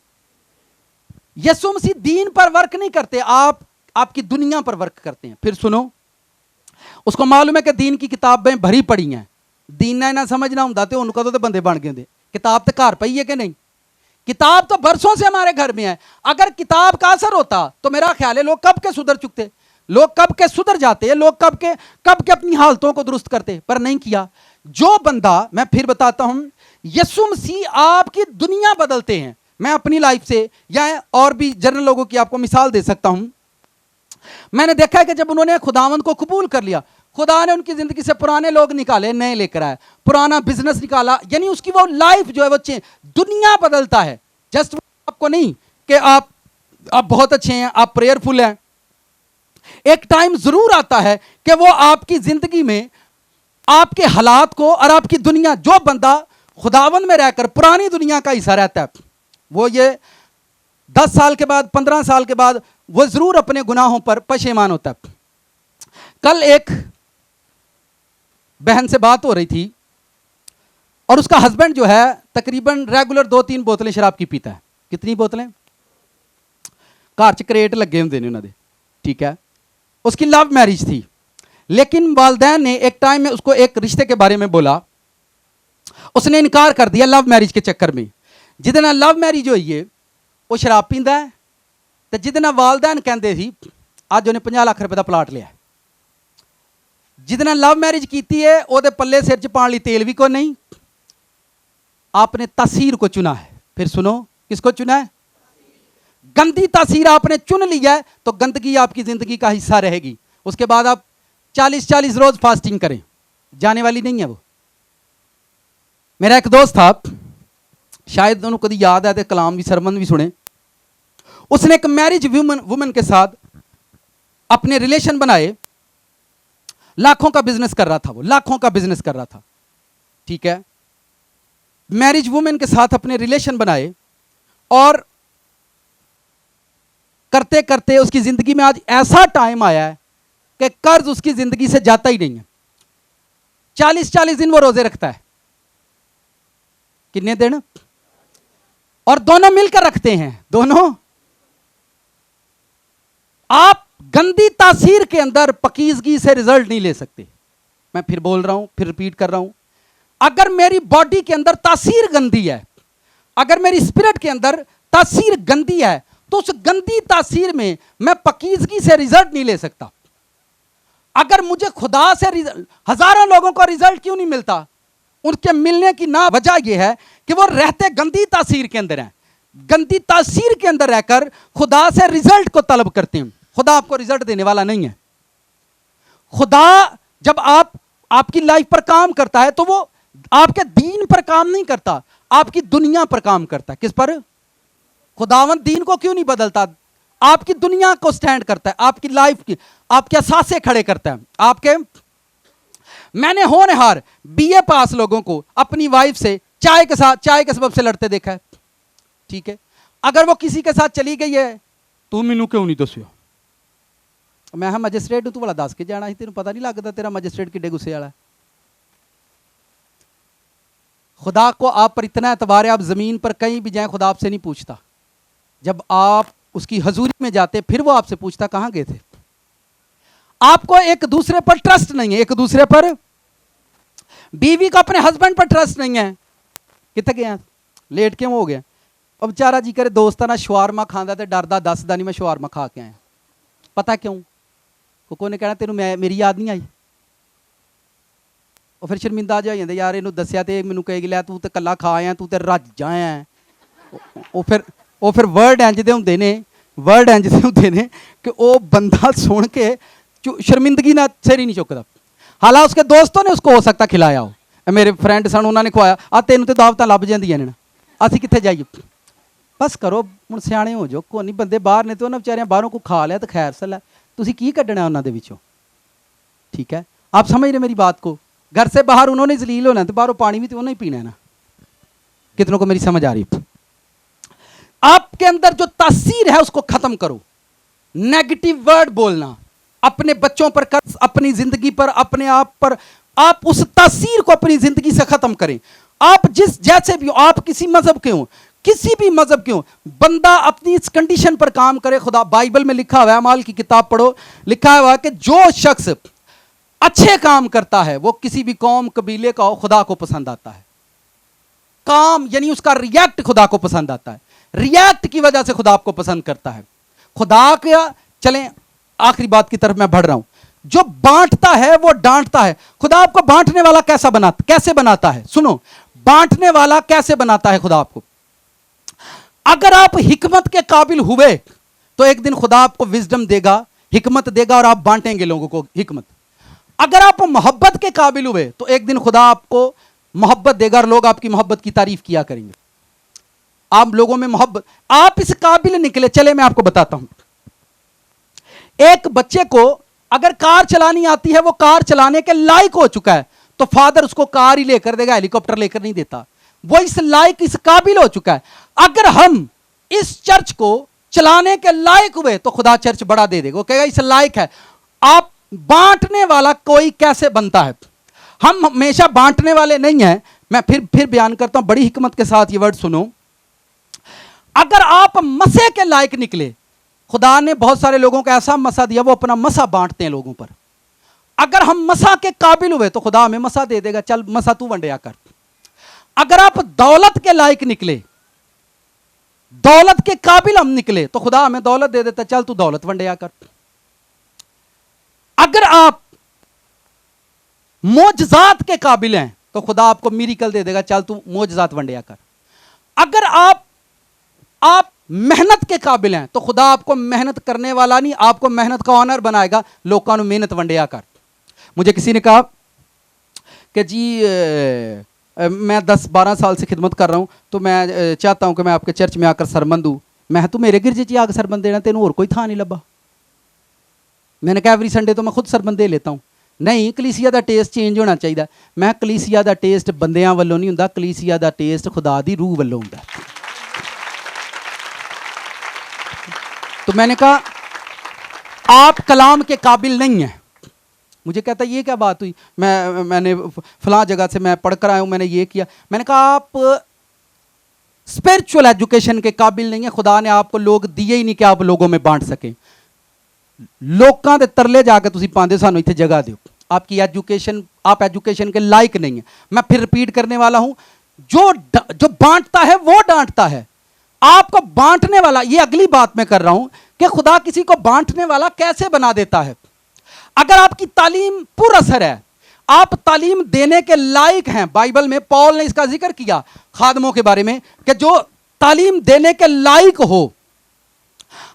यीशु मसीह दीन पर वर्क नहीं करते, आपकी दुनिया पर वर्क करते हैं। फिर सुनो, उसको मालूम है कि दीन की किताबें भरी पड़ी हैं, दीन ना समझना होता तो उनका तो बंदे बन गए होंगे। किताब तो घर पई है कि नहीं? किताब तो बरसों से हमारे घर में है। अगर किताब का असर होता तो मेरा ख्याल है लोग कब के सुधर चुकते, लोग कब के सुधर जाते, लोग कब के अपनी हालतों को दुरुस्त करते, पर नहीं किया। जो बंदा, मैं फिर बताता हूं, यीशु मसीह आपकी दुनिया बदलते हैं। मैं अपनी लाइफ से या और भी जनरल लोगों की आपको मिसाल दे सकता हूं। मैंने देखा है कि जब उन्होंने खुदावंद को कबूल कर लिया, खुदा ने उनकी जिंदगी से पुराने लोग निकाले, नए लेकर आए, पुराना बिजनेस निकाला, यानी उसकी वो लाइफ जो है वो चेंज, दुनिया बदलता है। जस्ट आपको नहीं कि आप बहुत अच्छे हैं, आप प्रेयरफुल हैं, एक टाइम जरूर आता है कि वो आपकी जिंदगी में आपके हालात को और आपकी दुनिया, जो बंदा खुदावंद में रहकर पुरानी दुनिया का हिस्सा रहता है, वो ये 10 साल के बाद, 15 साल के बाद वो जरूर अपने गुनाहों पर पशेमान होता है। कल एक बहन से बात हो रही थी और उसका हस्बैंड जो है तकरीबन रेगुलर 2-3 बोतलें शराब की पीता है। कितनी बोतलें? घर च करेट लगे होंगे ने उन्होंने, ठीक है। उसकी लव मैरिज थी, लेकिन वालदैन ने एक टाइम में उसको एक रिश्ते के बारे में बोला, उसने इनकार कर दिया लव मैरिज के चक्कर में। जिदे लव मैरिज हुई है वो शराब पींदा है, तो जिदे वालदैन कहते सी अज उन्हें 50 लाख रुपए का प्लाट लिया। जिदे लव मैरिज की है वो पल्ले सिर च पाने तेल भी कोई नहीं। आपने तासीर को चुना है। फिर सुनो, किसको चुना है? गंदी तासीर आपने चुन लिया है, तो गंदगी आपकी जिंदगी का हिस्सा रहेगी। उसके बाद आप 40-40 रोज फास्टिंग करें, जाने वाली नहीं है वो। मेरा एक दोस्त था, शायद उन्होंने कभी याद है तो कलाम भी, सरमन भी सुने। उसने एक मैरिज वुमन के साथ अपने रिलेशन बनाए, लाखों का बिजनेस कर रहा था, वो लाखों का बिजनेस कर रहा था, ठीक है। मैरिज वुमेन के साथ अपने रिलेशन बनाए और करते करते उसकी जिंदगी में आज ऐसा टाइम आया है कि कर्ज उसकी जिंदगी से जाता ही नहीं है। 40-40 दिन वो रोजे रखता है। कितने दिन? और दोनों मिलकर रखते हैं, दोनों। आप गंदी तासीर के अंदर पकीजगी से रिजल्ट नहीं ले सकते। मैं फिर बोल रहा हूं, फिर रिपीट कर रहा हूं, अगर मेरी बॉडी के अंदर तासीर गंदी है, अगर मेरी स्पिरिट के अंदर तासीर गंदी है, तो उस गंदी तासीर में मैं पकीजगी से रिजल्ट नहीं ले सकता। अगर मुझे खुदा से हजारों लोगों को रिजल्ट क्यों नहीं मिलता? उनके मिलने की ना वजह यह है कि वो रहते गंदी तासीर के अंदर हैं। गंदी तासीर के अंदर रहकर खुदा से रिजल्ट को तलब करते हैं। खुदा आपको रिजल्ट देने वाला नहीं है। खुदा जब आपकी लाइफ पर काम करता है तो वो आपके दीन पर काम नहीं करता, आपकी दुनिया पर काम करता है। किस पर? खुदावंद दीन को क्यों नहीं बदलता? आपकी दुनिया को स्टैंड करता है, आपकी लाइफ की, आपके असासे खड़े करता है। आपके मैंने होनहार बीए पास लोगों को अपनी वाइफ से चाय के सबब से लड़ते देखा है, ठीक है। अगर वो किसी के साथ चली गई है, तू मैनू क्यों नहीं दस्यो? मैं हाँ मजिस्ट्रेट तू भला दस के जाना, तेन पता नहीं लगता तेरा मजिस्ट्रेट किड्डे गुस्से वाला है। खुदा को आप पर इतना एतबार है, आप जमीन पर कहीं भी जाएं खुदा आपसे नहीं पूछता। जब आप उसकी हजूरी में जाते फिर वो आपसे पूछता कहां गए थे। आपको एक दूसरे पर ट्रस्ट नहीं है, एक दूसरे पर, बीवी का अपने हस्बैंड पर ट्रस्ट नहीं है। कितने गए? लेट क्यों हो गया? अब बेचारा जी करे दोस्तां नाल शवारमा खांदा ते डरदा दसदा नहीं मैं शवारमा खा के आया। पता क्यों? कोको ने कहना तेनू मेरी याद नहीं आई। और फिर शर्मिंदा जा जांदे, यार इनू दस्या ते मैनू कहेगी लै तू ते कल्ला खा आया, तू ते रज आया। ਉਹ ਫਿਰ वर्ड इंज दे ਹੁੰਦੇ ने, वर्ड इंज दे ਹੁੰਦੇ ने कि ਉਹ बंदा सुन के शर्मिंदगी ना सिर ही नहीं चुकता। हालांकि उसके दोस्तों ने उसको हो सकता खिलाया हो, मेरे फ्रेंड सन उन्होंने खवाया, आ तेन तो दावतां लभ जांदियां ने, असीं कित्थे जाइए। बस करो हुण सियाणे हो जाओ, कोई नहीं बंदे बाहर ने तो उन्होंने बेचारियां बाहरों को खा लिया तो खैर सल है, तुसीं की कड्ढना उन्हां दे विचों, ठीक है। आप समझ रहे मेरी बात को? घर से बाहर उन्होंने जलील होना तो बाहरों पानी भी तो उन्होंने पीना है ना। कितनों को मेरी समझ आ रही? आपके अंदर जो तासीर है उसको खत्म करो। नेगेटिव वर्ड बोलना अपने बच्चों पर, अपनी जिंदगी पर, अपने आप पर, आप उस तासीर को अपनी जिंदगी से खत्म करें। आप जिस जैसे भी हो, आप किसी मजहब के हो, किसी भी मजहब के हो, बंदा अपनी इस कंडीशन पर काम करे। खुदा बाइबल में लिखा हुआ है, अमाल की किताब पढ़ो, लिखा हुआ है कि जो शख्स अच्छे काम करता है वो किसी भी कौम कबीले का हो, खुदा को पसंद आता है। काम यानी उसका रिएक्ट खुदा को पसंद आता है, रिएक्ट की वजह से खुदा आपको पसंद करता है। खुदा क्या, चलें आखिरी बात की तरफ मैं बढ़ रहा हूं। जो बांटता है वो डांटता है। खुदा आपको बांटने वाला कैसे बनाता है? सुनो, बांटने वाला कैसे बनाता है खुदा आपको? अगर आप हिकमत के काबिल हुए तो एक दिन खुदा आपको विजडम देगा, हिकमत देगा और आप बांटेंगे लोगों को हिकमत। अगर आप मोहब्बत के काबिल हुए तो एक दिन खुदा आपको मोहब्बत देगा और लोग आपकी मोहब्बत की तारीफ किया करेंगे। आप लोगों में मोहब्बत, आप इस काबिल निकले। चले मैं आपको बताता हूं, एक बच्चे को अगर कार चलानी आती है, वो कार चलाने के लायक हो चुका है, तो फादर उसको कार ही लेकर देगा, हेलीकॉप्टर लेकर नहीं देता। वो इस लायक, इस काबिल हो चुका है। अगर हम इस चर्च को चलाने के लायक हुए तो खुदा चर्च बड़ा दे देगा, वो कहेगा इस लायक है। आप बांटने वाला कोई कैसे बनता है? हम हमेशा बांटने वाले नहीं हैं। मैं फिर बयान करता हूं, बड़ी हिकमत के साथ ये वर्ड सुनो। अगर आप मसे के लायक निकले, खुदा ने बहुत सारे लोगों को ऐसा मसा दिया, वो अपना मसा बांटते हैं लोगों पर। अगर हम मसा के काबिल हुए तो खुदा हमें मसा दे देगा, चल मसा तू वंडिया कर। अगर आप दौलत के लायक निकले, दौलत के काबिल हम निकले, तो खुदा हमें दौलत दे देता, चल तू दौलत वंडिया कर। अगर आप मोजजात के काबिल हैं तो खुदा आपको मिरेकल दे देगा, चल तू मोजजात वंडिया कर। अगर आप मेहनत के काबिल हैं तो खुदा आपको मेहनत करने वाला नहीं, आपको मेहनत का ऑनर बनाएगा, लोगों को मेहनत वंडिया कर। मुझे किसी ने कहा कि जी मैं 10-12 साल से खिदमत कर रहा हूं, तो मैं चाहता हूं कि मैं आपके चर्च में आकर सरमन दूं। मैं तू मेरे गिरजे च आकर सरमन देना, तेन और कोई था नहीं लब्बा। मैंने कहा एवरी संडे तो मैं खुद सरमन दे लेता हूं। नहीं, कलीसिया का टेस्ट चेंज होना चाहिए। मैं कलीसिया का टेस्ट बंदियां वालों नहीं हुंदा, कलीसिया का टेस्ट खुदा दी रूह वालों हुंदा। तो मैंने कहा आप कलाम के काबिल नहीं हैं। मुझे कहता ये क्या बात हुई? मैंने फलां जगह से मैं पढ़कर आया हूं, मैंने ये किया। मैंने कहा आप स्पिरिचुअल एजुकेशन के काबिल नहीं है। खुदा ने आपको लोग दिए ही नहीं कि आप लोगों में बांट सकें। लोगों के तरले जाके तुसी पांदे सानू इत्थे जगह दो। आपकी एजुकेशन, आप एजुकेशन के लायक नहीं है। मैं फिर रिपीट करने वाला हूं, जो बांटता है वो डांटता है। आपको बांटने वाला, ये अगली बात मैं कर रहा हूं कि खुदा किसी को बांटने वाला कैसे बना देता है। अगर आपकी तालीम पुरअसर है, आप तालीम देने के लायक हैं। बाइबल में पौल ने इसका जिक्र किया खादमों के बारे में कि जो तालीम देने के लायक हो,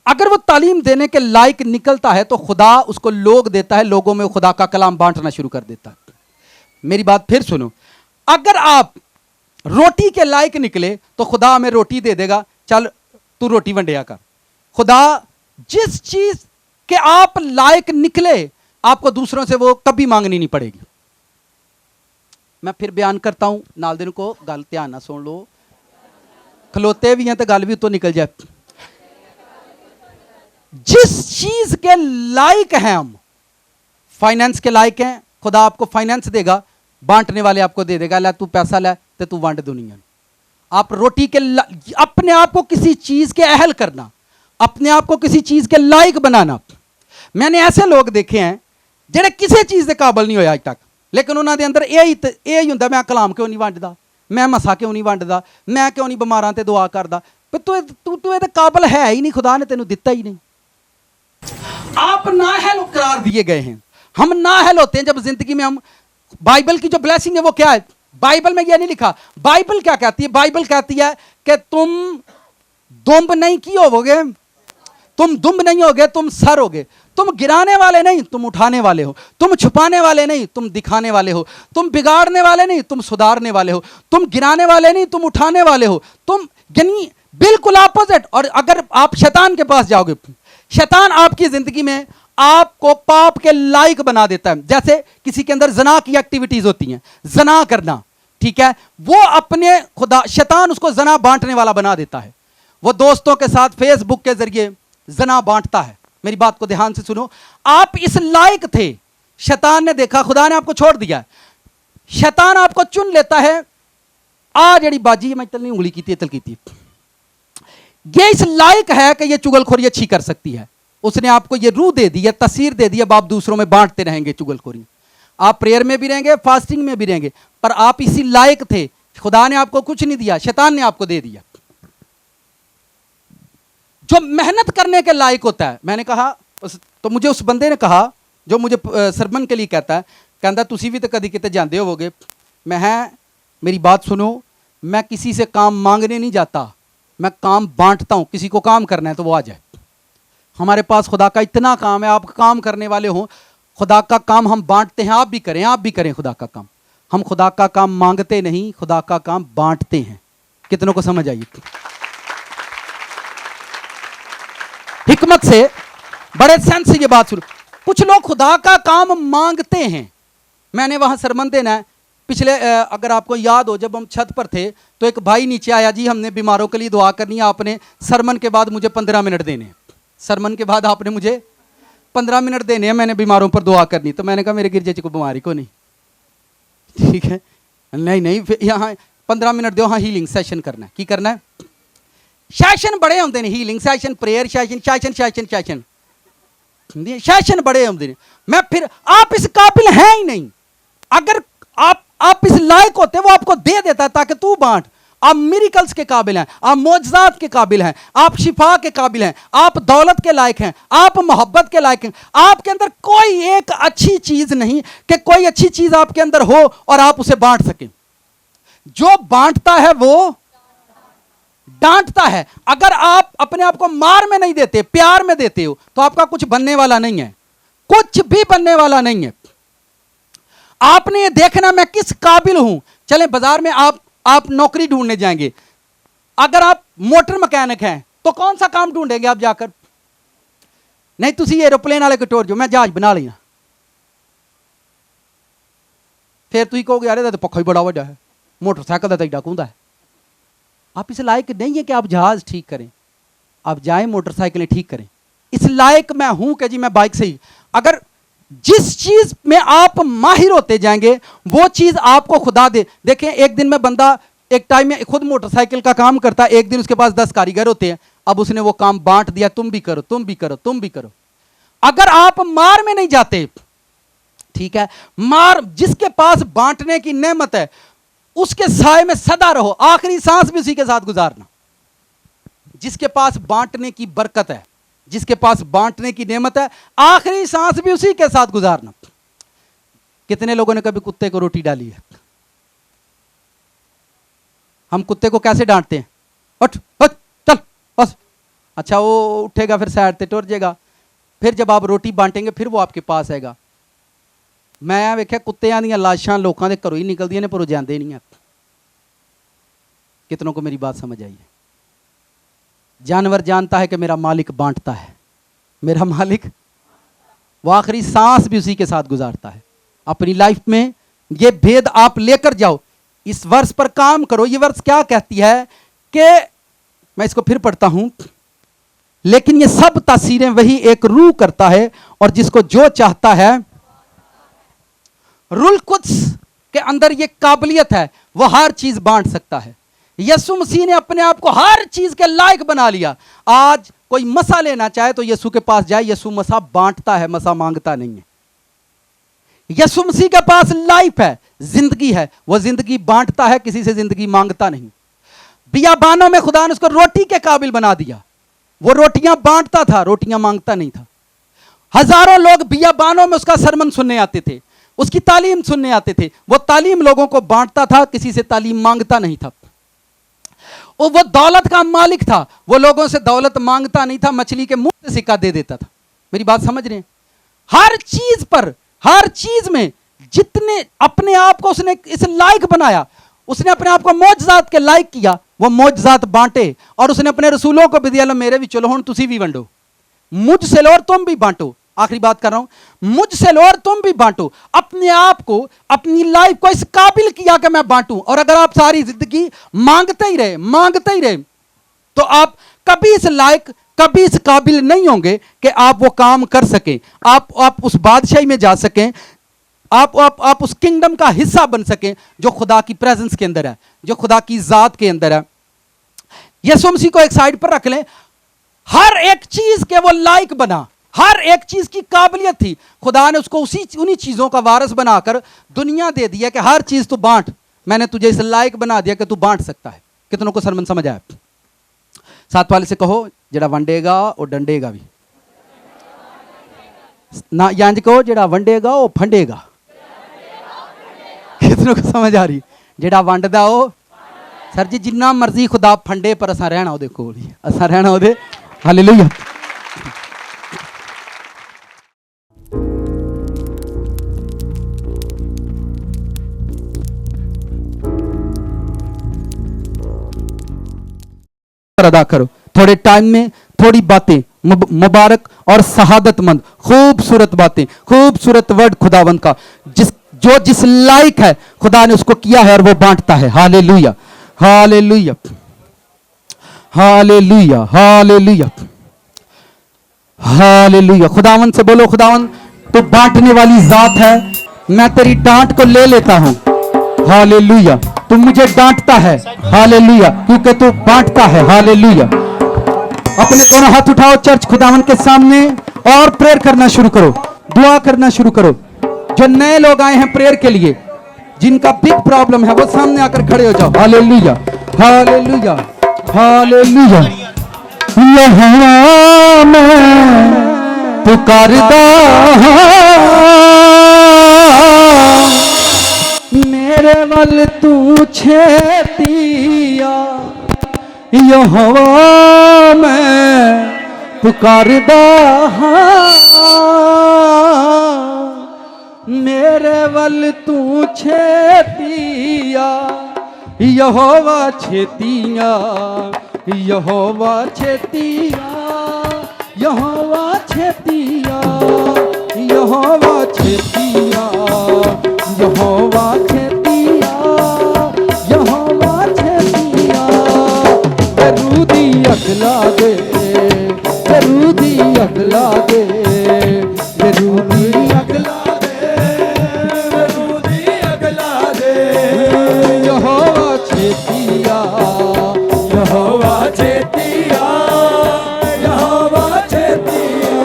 अगर वो तालीम देने के लायक निकलता है तो खुदा उसको लोग देता है, लोगों में खुदा का कलाम बांटना शुरू कर देता है। मेरी बात फिर सुनो, अगर आप रोटी के लायक निकले तो खुदा हमें रोटी दे देगा, चल तू रोटी वंडिया कर। खुदा जिस चीज के आप लायक निकले, आपको दूसरों से वो कभी मांगनी नहीं पड़ेगी। मैं फिर बयान करता हूं, नाल दिन को गल ध्यान ना सुन लो, खलोते भी हैं तो गल भी तो निकल जाए। जिस चीज के लायक हैं हम, फाइनेंस के लायक हैं, खुदा आपको फाइनेंस देगा, बांटने वाले आपको दे देगा, ला तू पैसा ले ते तू वंड दुनिया। आप रोटी के, अपने आप को किसी चीज के अहल करना, अपने आप को किसी चीज के लायक बनाना। मैंने ऐसे लोग देखे हैं जेड़े किसी चीज के काबिल नहीं होए आज तक, लेकिन उन्होंने अंदर यही हुंदा, मैं कलाम क्यों नहीं वंडदा, मैं मसा क्यों नहीं वंडदा, मैं क्यों नहीं बीमारां ते दुआ करदा। तू ये काबिल है ही नहीं, खुदा ने तेनू दिता ही नहीं। आप नाअहल करार दिए गए हैं। हम नाअहल होते हैं जब जिंदगी में हम, बाइबल की जो ब्लेसिंग है वो क्या है? बाइबल में यह नहीं लिखा। बाइबल क्या कहती है? बाइबल कहती है कि तुम दुम्ब नहीं की होगे, तुम दुम्ब नहीं होगे, तुम सर होगे। तुम गिराने वाले नहीं, तुम उठाने वाले हो। तुम छुपाने वाले नहीं, तुम दिखाने वाले हो। तुम बिगाड़ने वाले नहीं, तुम सुधारने वाले हो। तुम गिराने वाले नहीं, तुम उठाने वाले हो। तुम यानी बिल्कुल ऑपोजिट। और अगर आप शैतान के पास जाओगे, शैतान आपकी जिंदगी में आपको पाप के लायक बना देता है। जैसे किसी के अंदर जना की एक्टिविटीज होती हैं, जना करना, ठीक है, वो अपने खुदा, शैतान उसको जना बांटने वाला बना देता है। वो दोस्तों के साथ फेसबुक के जरिए जना बांटता है। मेरी बात को ध्यान से सुनो, आप इस लायक थे, शैतान ने देखा, खुदा ने आपको छोड़ दिया। शैतान आपको चुन लेता है। आ जड़ी बाजी मैं तल नहीं उंगली की तल की, ये इस लायक है कि ये चुगलखोरी अच्छी कर सकती है। उसने आपको ये रूह दे दी है, तस्वीर दे दी है, अब आप दूसरों में बांटते रहेंगे चुगलखोरी। आप प्रेयर में भी रहेंगे, फास्टिंग में भी रहेंगे, पर आप इसी लायक थे। खुदा ने आपको कुछ नहीं दिया, शैतान ने आपको दे दिया। जो मेहनत करने के लायक होता है, मैंने कहा, तो मुझे उस बंदे ने कहा जो मुझे सरमन के लिए कहता है, कहता तुसी भी तो कभी किते जाते होवोगे। मैं, मेरी बात सुनो, मैं किसी से काम मांगने नहीं जाता, मैं काम बांटता हूं। किसी को काम करना है तो वो आ जाए। हमारे पास खुदा का इतना काम है, आप काम करने वाले हो, खुदा का काम हम बांटते हैं। आप भी करें खुदा का काम। हम खुदा का काम मांगते नहीं, खुदा का काम बांटते हैं। कितनों को समझ आई? हिकमत से, बड़े सेंस से ये बात सुनो। कुछ लोग खुदा का काम मांगते हैं। मैंने वहां सरमन देना है, पिछले अगर आपको याद हो, जब हम छत पर थे तो एक भाई नीचे आया, जी हमने बीमारों के लिए दुआ करनी है, आपने सरमन के बाद मुझे 15 मिनट देने हैं। सरमन के बाद आपने मुझे 15 मिनट देने हैं, मैंने बीमारों पर दुआ करनी। तो मैंने कहा मेरे गिरजे को बीमारी को नहीं, ठीक है, नहीं फिर यहाँ 15 मिनट दो, हाँ हीलिंग सेशन करना है। की करना है? सेशन बड़े होंगे ने, healing session, prayer session, session बड़े होंगे ने। मैं फिर, आप इस काबिल हैं ही नहीं। अगर आप इस लायक होते, वो आपको दे देता ताकि तू बांट। आप मिरेकल्स के काबिल हैं, आप मौजज़ात के काबिल हैं, आप शिफा के काबिल हैं, आप दौलत के लायक हैं, आप मोहब्बत के लायक हैं। आपके अंदर कोई एक अच्छी चीज नहीं कि कोई अच्छी चीज आपके अंदर हो और आप उसे बांट सकें। जो बांटता है वो डांटता है। अगर आप अपने आप को मार में नहीं देते, प्यार में देते हो, तो आपका कुछ बनने वाला नहीं है, कुछ भी बनने वाला नहीं है। आपने ये देखना मैं किस काबिल हूं। चले बाजार में आप नौकरी ढूंढने जाएंगे, अगर आप मोटर मैकेनिक हैं तो कौन सा काम ढूंढेंगे आप जाकर? नहीं, तुसी एरोप्लेन वाले कटोर जो मैं जहाज बना लिया, फिर तुम कहोगे यार तो पक्का ही बड़ा वड्डा है, मोटरसाइकिल का तो एडा कूंदा है। आप इस लायक नहीं है कि आप जहाज ठीक करें, आप जाएं मोटरसाइकिलें ठीक करें। इस लायक मैं हूं कि जी मैं बाइक से ही, अगर जिस चीज में आप माहिर होते जाएंगे वो चीज आपको खुदा दे। देखें, एक दिन में बंदा एक टाइम में खुद मोटरसाइकिल का काम करता है, एक दिन उसके पास 10 कारीगर होते हैं। अब उसने वो काम बांट दिया, तुम भी करो, तुम भी करो, तुम भी करो। अगर आप मार में नहीं जाते, ठीक है, मार, जिसके पास बांटने की नेमत है उसके साए में सदा रहो, आखिरी सांस भी उसी के साथ गुजारना। जिसके पास बांटने की बरकत है, जिसके पास बांटने की नेमत है, आखिरी सांस भी उसी के साथ गुजारना। कितने लोगों ने कभी कुत्ते को रोटी डाली है? हम कुत्ते को कैसे डांटते हैं? उठ उठ चल बस। अच्छा, वो उठेगा, फिर साइड से टुर जाएगा, फिर जब आप रोटी बांटेंगे फिर वो आपके पास आएगा। मैं वेख्या कुत्तियां दी लाशां लोगों के घरों ही निकलदियां ने, पर वो जाते नहीं है। कितनों को मेरी बात समझ आई है? जानवर जानता है कि मेरा मालिक बांटता है, मेरा मालिक वो आखिरी सांस भी उसी के साथ गुजारता है। अपनी लाइफ में ये भेद आप लेकर जाओ, इस वर्ष पर काम करो। ये वर्ष क्या कहती है कि, मैं इसको फिर पढ़ता हूं, लेकिन ये सब तासीरें वही एक रूह करता है और जिसको जो चाहता है, रुल कुद्स के अंदर ये काबिलियत है, वो हर चीज बांट सकता है। यीशु मसीह ने अपने आप को हर चीज के लायक बना लिया। आज कोई मसा लेना चाहे तो यीशु के पास जाए, यीशु मसा बांटता है, मसा मांगता नहीं है। यीशु मसीह के पास लाइफ है, जिंदगी है, वो जिंदगी बांटता है, किसी से जिंदगी मांगता नहीं। बियाबानों में खुदा ने उसको रोटी के काबिल बना दिया, वो रोटियां बांटता था, रोटियां मांगता नहीं था। हजारों लोग बियाबानों में उसका सरमन सुनने आते थे, उसकी तालीम सुनने आते थे। वो तालीम लोगों को बांटता था, किसी से तालीम मांगता नहीं था। वो दौलत का मालिक था, वो लोगों से दौलत मांगता नहीं था, मछली के मुंह से सिक्का दे देता था। मेरी बात समझ रहे हैं? हर चीज पर, हर चीज में जितने अपने आप को उसने इस लायक बनाया, उसने अपने आप को मौजज़ात के लायक किया, वो मौजज़ात बांटे। और उसने अपने रसूलों को भी दिया, लो मेरे भी चलो हुण तुसी भी वंडो, मुझसे लो और तुम भी बांटो। आखिरी बात कर रहा हूं, मुझसे लो और तुम भी बांटो। अपने आप को, अपनी लाइफ को इस काबिल किया कि मैं बांटूं। और अगर आप सारी जिंदगी मांगते ही रहे तो आप कभी इस लायक, कभी इस काबिल नहीं होंगे कि आप वो काम कर सकें, आप उस बादशाही में जा सकें, आप उस किंगडम का हिस्सा बन सकें जो खुदा की प्रेजेंस के अंदर है, जो खुदा की जात के अंदर है। यीशु मसीह को एक साइड पर रख लें, हर एक चीज के वो लायक बना, हर एक चीज की काबिलियत थी। खुदा ने उसको उन्हीं चीजों का वारिस बनाकर दुनिया दे दिया कि हर चीज तू बांट, मैंने तुझे इस लायक बना दिया कि तू बांट सकता है। कितनों को सरमन समझ आया? साथ वाले से कहो, जड़ा वंडेगा वो डंडेगा भी ना, यांज कहो, जड़ा वंडेगा वो फंडेगा। कितनों को समझ आ रही? जड़ा वंडदा हो, सर जी जिन्ना मर्जी खुदा फंडे पर असा रहना ओदे कोल ही, असा रहना ओदे। हालेलुया। शुक्र अदा करो। थोड़े टाइम में थोड़ी बातें मुबारक और शहादतमंद, खूबसूरत बातें, खूबसूरत वर्ड खुदावंद का, जिस लायक है खुदा ने उसको किया है और वो बांटता है। Hallelujah, hallelujah, hallelujah, hallelujah, hallelujah. खुदावंद से बोलो, खुदावंद तू बांटने वाली जात है, मैं तेरी डांट को ले लेता हूं। हालेलुया, तू मुझे डांटता है, हालेलुया, क्योंकि तू बांटता है। हालेलुया। अपने दोनों हाथ उठाओ चर्च खुदावंद के सामने और प्रेयर करना शुरू करो, दुआ करना शुरू करो। जो नए लोग आए हैं प्रेयर के लिए, जिनका बिग प्रॉब्लम है, वो सामने आकर खड़े हो जाओ। Hallelujah, hallelujah, hallelujah. यहोवा मैं पुकारदा मेरे वल तू छेतिया, यहोवा मैं पुकारदा मेरे वल तू छेतिया, यहोवा छेतिया, यहोवा छेतिया, यहोवा छेतिया, यहोवा छेतिया, यहोवा छेतिया, यहोवा छेतिया। बेरूदी अगला दे, बेरूदी अगला दे, बेरूदी अगला दे, बेरूदी अगला दे। यहोवा छेतिया, यहोवा छेतिया, यहोवा छेतिया।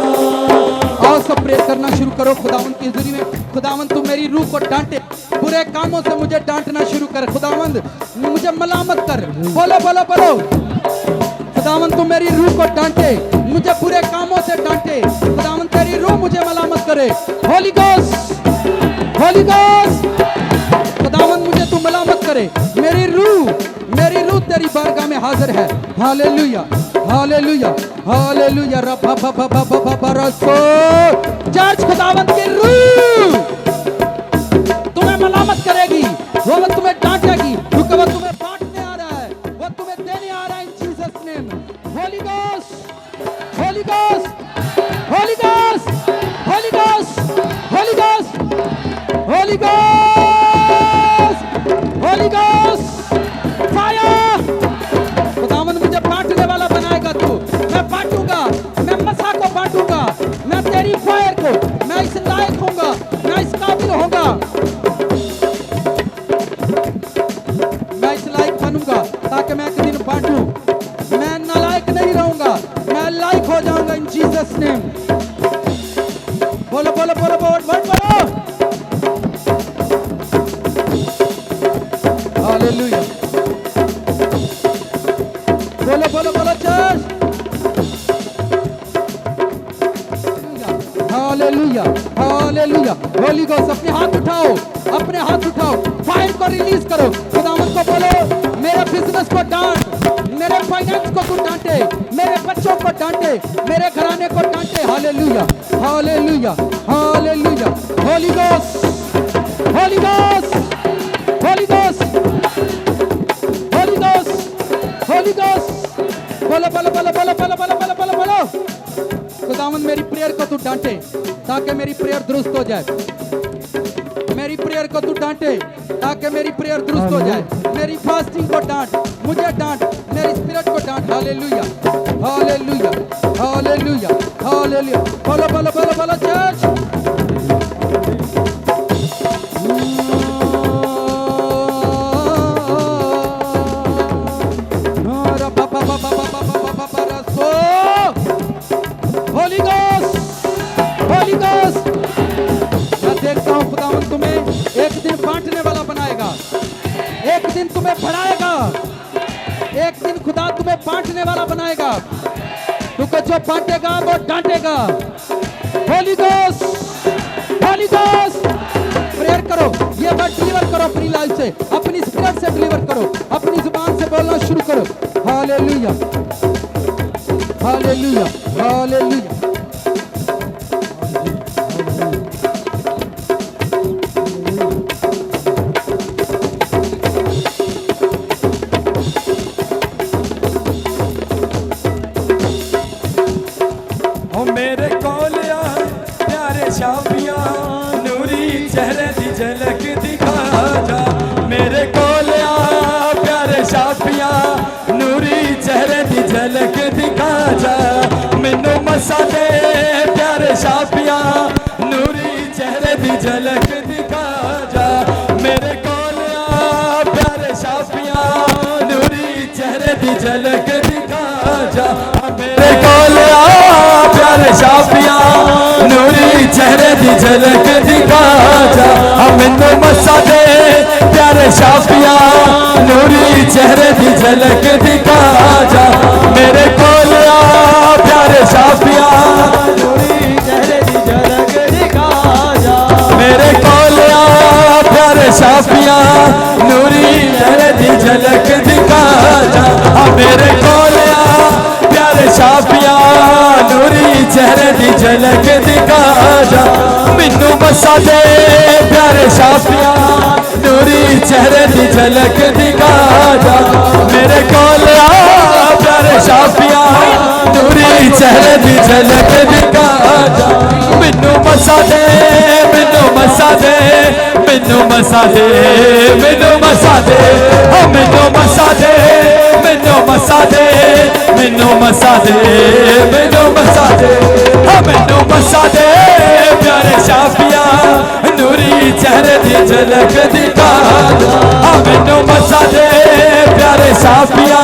आओ सब प्रेयर करना शुरू करो खुदावंद की हुजूरी में। खुदावंद तू मेरी रूह को डांटे, बुरे कामों से मुझे डांटना शुरू कर। खुदावंद मुझे मलामत कर, बोलो बोलो बोलो। खुदावंद तू मेरी रूह को डांटे, मुझे बुरे कामों से डांटे। खुदावंद तेरी रूह मुझे मलामत करे। Holi ghost, holy ghost. खुदावंद मुझे तू मलामत करे। मेरी रूह तेरी बारगाह में हाजिर है। Hallelujah, hallelujah, hallelujah. रब रसो चर्च खुदावंद की रूह तुम्हें मलामत करेगी, वो तुम्हें डांटेगी, क्योंकि वो तुम्हें बांटने आ रहा है, वो तुम्हें देने आ रहा है। इन Jesus name. Holi ghost, holy ghost, holy ghost, holy ghost, holy ghost, holy ghost, holy ghost. Fire. खुदावंद मुझे बांटने वाला बनाएगा तू। मैं बांटूंगा, मैं मसा को बांटूंगा, मैं तेरी फायर को, मैं इस लायक होऊंगा, मैं इस काबिल होऊंगा, मैं इस लायक बनूंगा ताकि मैं एक दिन बांटूं। मैं नालायक नहीं रहूंगा, मैं लायक हो जाऊंगा। इन जीसस नेम। बोलो बोलो बोलो बोलो बोलो। हालेलुया। बोलो बोलो बोलो church. Hallelujah, hallelujah. Holi ghost अपने हाथ उठाओ, अपने हाथ उठाओ, फायर को रिलीज करो। खुदावंद को बोलो मेरे बिजनेस को डांट, मेरे फाइनेंस को तू डांटे, मेरे बच्चों को डांटे, मेरे घराने को डांटे। Hallelujah, hallelujah, hallelujah. Holi ghost, holy ghost, holy ghost, holy ghost, holy ghost. बोलो बोलो बोलो बोलो बोलो बोलो बोलो बोलो बोलो। खुदावंद मेरी प्रेयर को तू डांटे ताकि मेरी प्रेयर दुरुस्त हो जाए। मेरी प्रेयर को तू डांटे ताकि मेरी प्रेयर दुरुस्त हो जाए। मेरी फास्टिंग को डांट, मुझे डांट, मेरी स्पिरिट को डांट। Hallelujah, hallelujah, hallelujah, hallelujah. बोलो बोलो बोलो बोलो church. Holi ghost, holy ghost. मैं देखता हूं खुदावंद तुम्हें एक दिन बांटने वाला बनाएगा, एक दिन तुम्हें बढ़ाएगा, एक दिन खुदा तुम्हें बांटने वाला बनाएगा, क्योंकि जो बांटेगा वो डांटेगा। Holy ghost, holy ghost. Prayer करो, ये वर्ड डिलीवर करो अपनी लाइफ से, अपनी स्पिरिट से डिलीवर करो, अपनी जुबान से बोलना शुरू करो। Hallelujah, hallelujah, hallelujah. दिखा जा, मैनू मसा दे प्यारे शाफिया, नूरी चेहरे दी झलक दिखा जा, मेरे कोल आ प्यारे शाफिया, नूरी चेहरे दी झलक दिखा जा, मेरे कोल आ प्यारे शाफिया, नूरी चेहरे दी झलक दिखा जा, मैनू मसा दे प्यारे शाफिया, नूरी चेहरे दी झलक दिखा जा, मेरे कोल आ प्यारे शाफिया, नूरी चेहरे दी झलक दिखा जा, मेरे कोल आ प्यारे शाफिया, नूरी चेहरे दी झलक दिखा जा, मेरे कोल आ प्यारे शाफिया, नूरी चेहरे दी झलक दिखा जा, मैनू मसा दे प्यारे शाफिया, नूरी चेहरे दी झलक दिखा जा, मेरे कोल आ प्यारे शाफिया, नूरी चेहरे दी झलक दिखा जा, मैनू मसा दे, मैनू मसा दे, मैनू मसा दे, मैनू मसा दे, मैनू मसा दे, मैनू मसा दे, मैनू मसा दे, मैनू मसा दे, मैनू मसा दे प्यारे शाफिया, नूरी चेहरे दी झलक दिखा जा, मैनू मसा दे प्यारे शाफिया,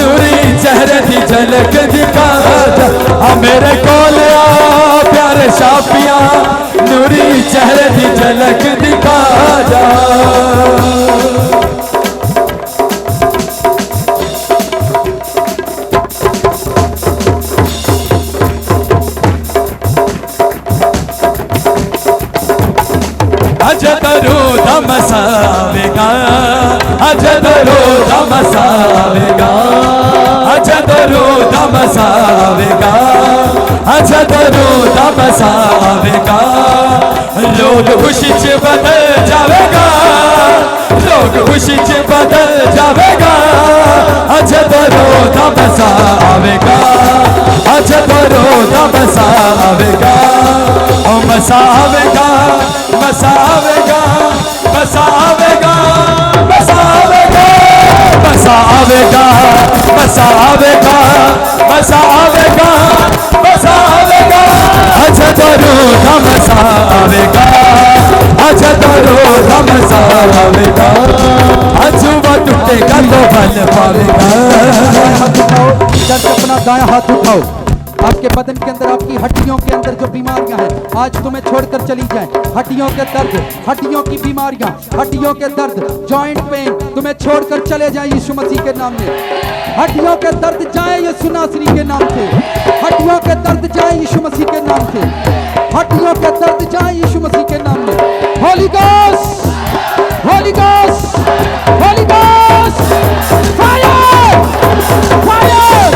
नूरी चेहरे दी झलक दिखा जा, मेरे कोल आ प्यारे शाफिया, नूरी चेहरे दी झलक दिखा जा। अज दरूद मसावेगा, अज दरूद मसावेगा, अज दरूद मसावेगा, अज दरूद मसावेगा, लोग खुशी च बदल जावेगा, लोग खुशी च बदल जावेगा, अज दरूद मसावेगा, अज दरूद मसावेगा, ओ मसावेगा, मसावेगा, मसावेगा, मसावेगा, मसावेगा, मसावेगा, मसावेगा, मसावेगा, अज दरूद मसावेगा, अज दरूद मसावेगा, अजूबा टूटेगा तो बल पावेगा। चर्च अपना दायां हाथ उठाओ, आपके बदन के अंदर, आपकी हड्डियों के अंदर जो बीमारियां हैं आज तुम्हें छोड़कर चली जाएं, हड्डियों के दर्द, हड्डियों की बीमारियां, हड्डियों के दर्द, जॉइंट पेन तुम्हें छोड़कर चले जाएं यीशु मसीह के नाम में, हड्डियों के दर्द जाए यीशु नासरी के नाम से, हड्डियों के दर्द जाए यीशु मसीह के नाम से, हड्डियों के दर्द जाए यीशु मसीह के नाम में। Holi ghost, holy ghost, holy ghost, fire, fire,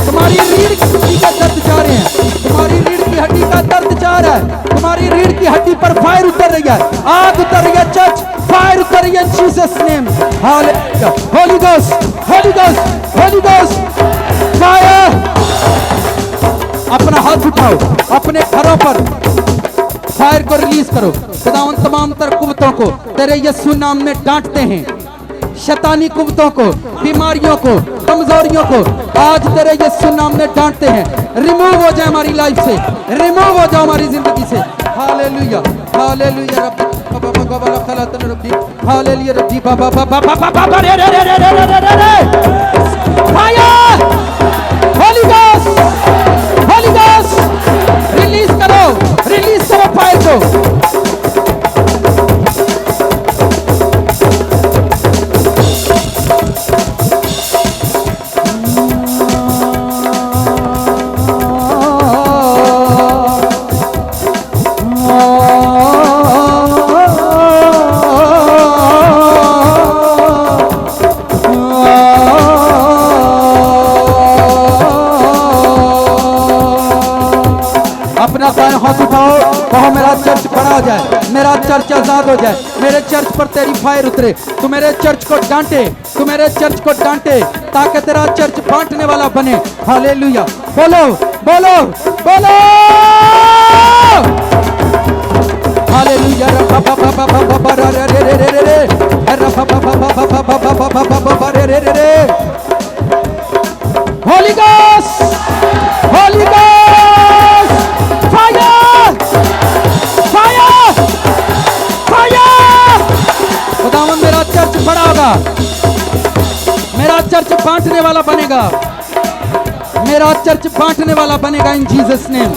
तुम्हारी रीढ़ की हड्डी का दर्द जा रहे हैं, तुम्हारी रीढ़ की हड्डी का दर्द जा रहा है, तुम्हारी रीढ़ की हड्डी पर फायर उतर रही है, आग उतर रही है, चर्च फायर उतर रही है Jesus name, hallelujah. Holi ghost, holy ghost, holy ghost, fire. अपना हाथ उठाओ, अपने घरों पर फायर को रिलीज करो। खुदावंद तमाम तर कुव्वतों को तेरे यीशु नाम में डांटते हैं, शैतानी कुव्वतों को, बीमारियों को, कमजोरियों को आज तेरे यीशु नाम में डांटते हैं, रिमूव हो जाए हमारी लाइफ से, रिमूव हो जाओ हमारी जिंदगी से। हालेलुया, हालेलुया रब्बी, हालेलुया रब्बी, fire, Holi ghost, holy ghost, release करो, रिलीज करो फायर को। अपना दाएं हाथ उठाओ, कहो मेरा चर्च बड़ा हो जाए, मेरा चर्च आजाद हो जाए, मेरे चर्च पर तेरी फायर उतरे, तू मेरे चर्च को डांटे, तू मेरे चर्च को डांटे ताकि तेरा चर्च बांटने वाला बने। हालेलुया, बोलो बोलो बोलो, hallelujah. Holy Ghost, Holy Ghost, fire, fire, fire। खुदावन मेरा चर्च बड़ा होगा, मेरा चर्च बांटने वाला बनेगा, मेरा चर्च बांटने वाला बनेगा इन जीसस नेम।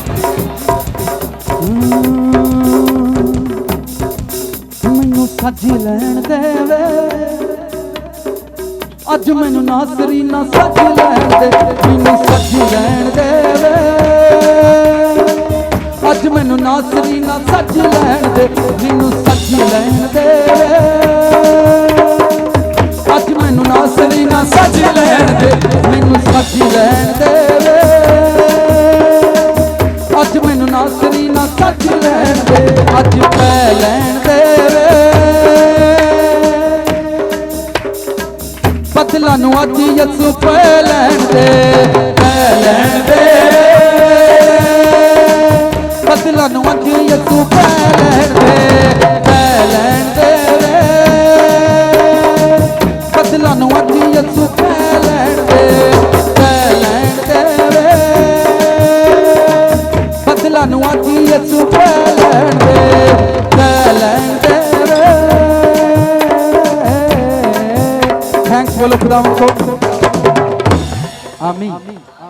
मैनू सज लैन देवे, अज मैनू नासरी ना सज लैन दे, मैनू सज लैन देवे, अज मैनू नासरी ना सज लैन दे, मैनू सज लैन देवे, अज मैनू नासरी ना सज लैन दे, मैनू सज लैन देवे, अज मैनू नासरी ना सज लैन दे, अज पै लैन देवे, बदला नू अज यसू पै लैन दे, पै लैन दे, बदला नू अज यसू पै लैन दे, पै लैन दे, बदला नू अज यसू पै लैन दे, पै लैन दे, बदला नू अज यसू पै लैन दे, पै लैन दे। थैंक्स बोलो खुदा को। आमीन।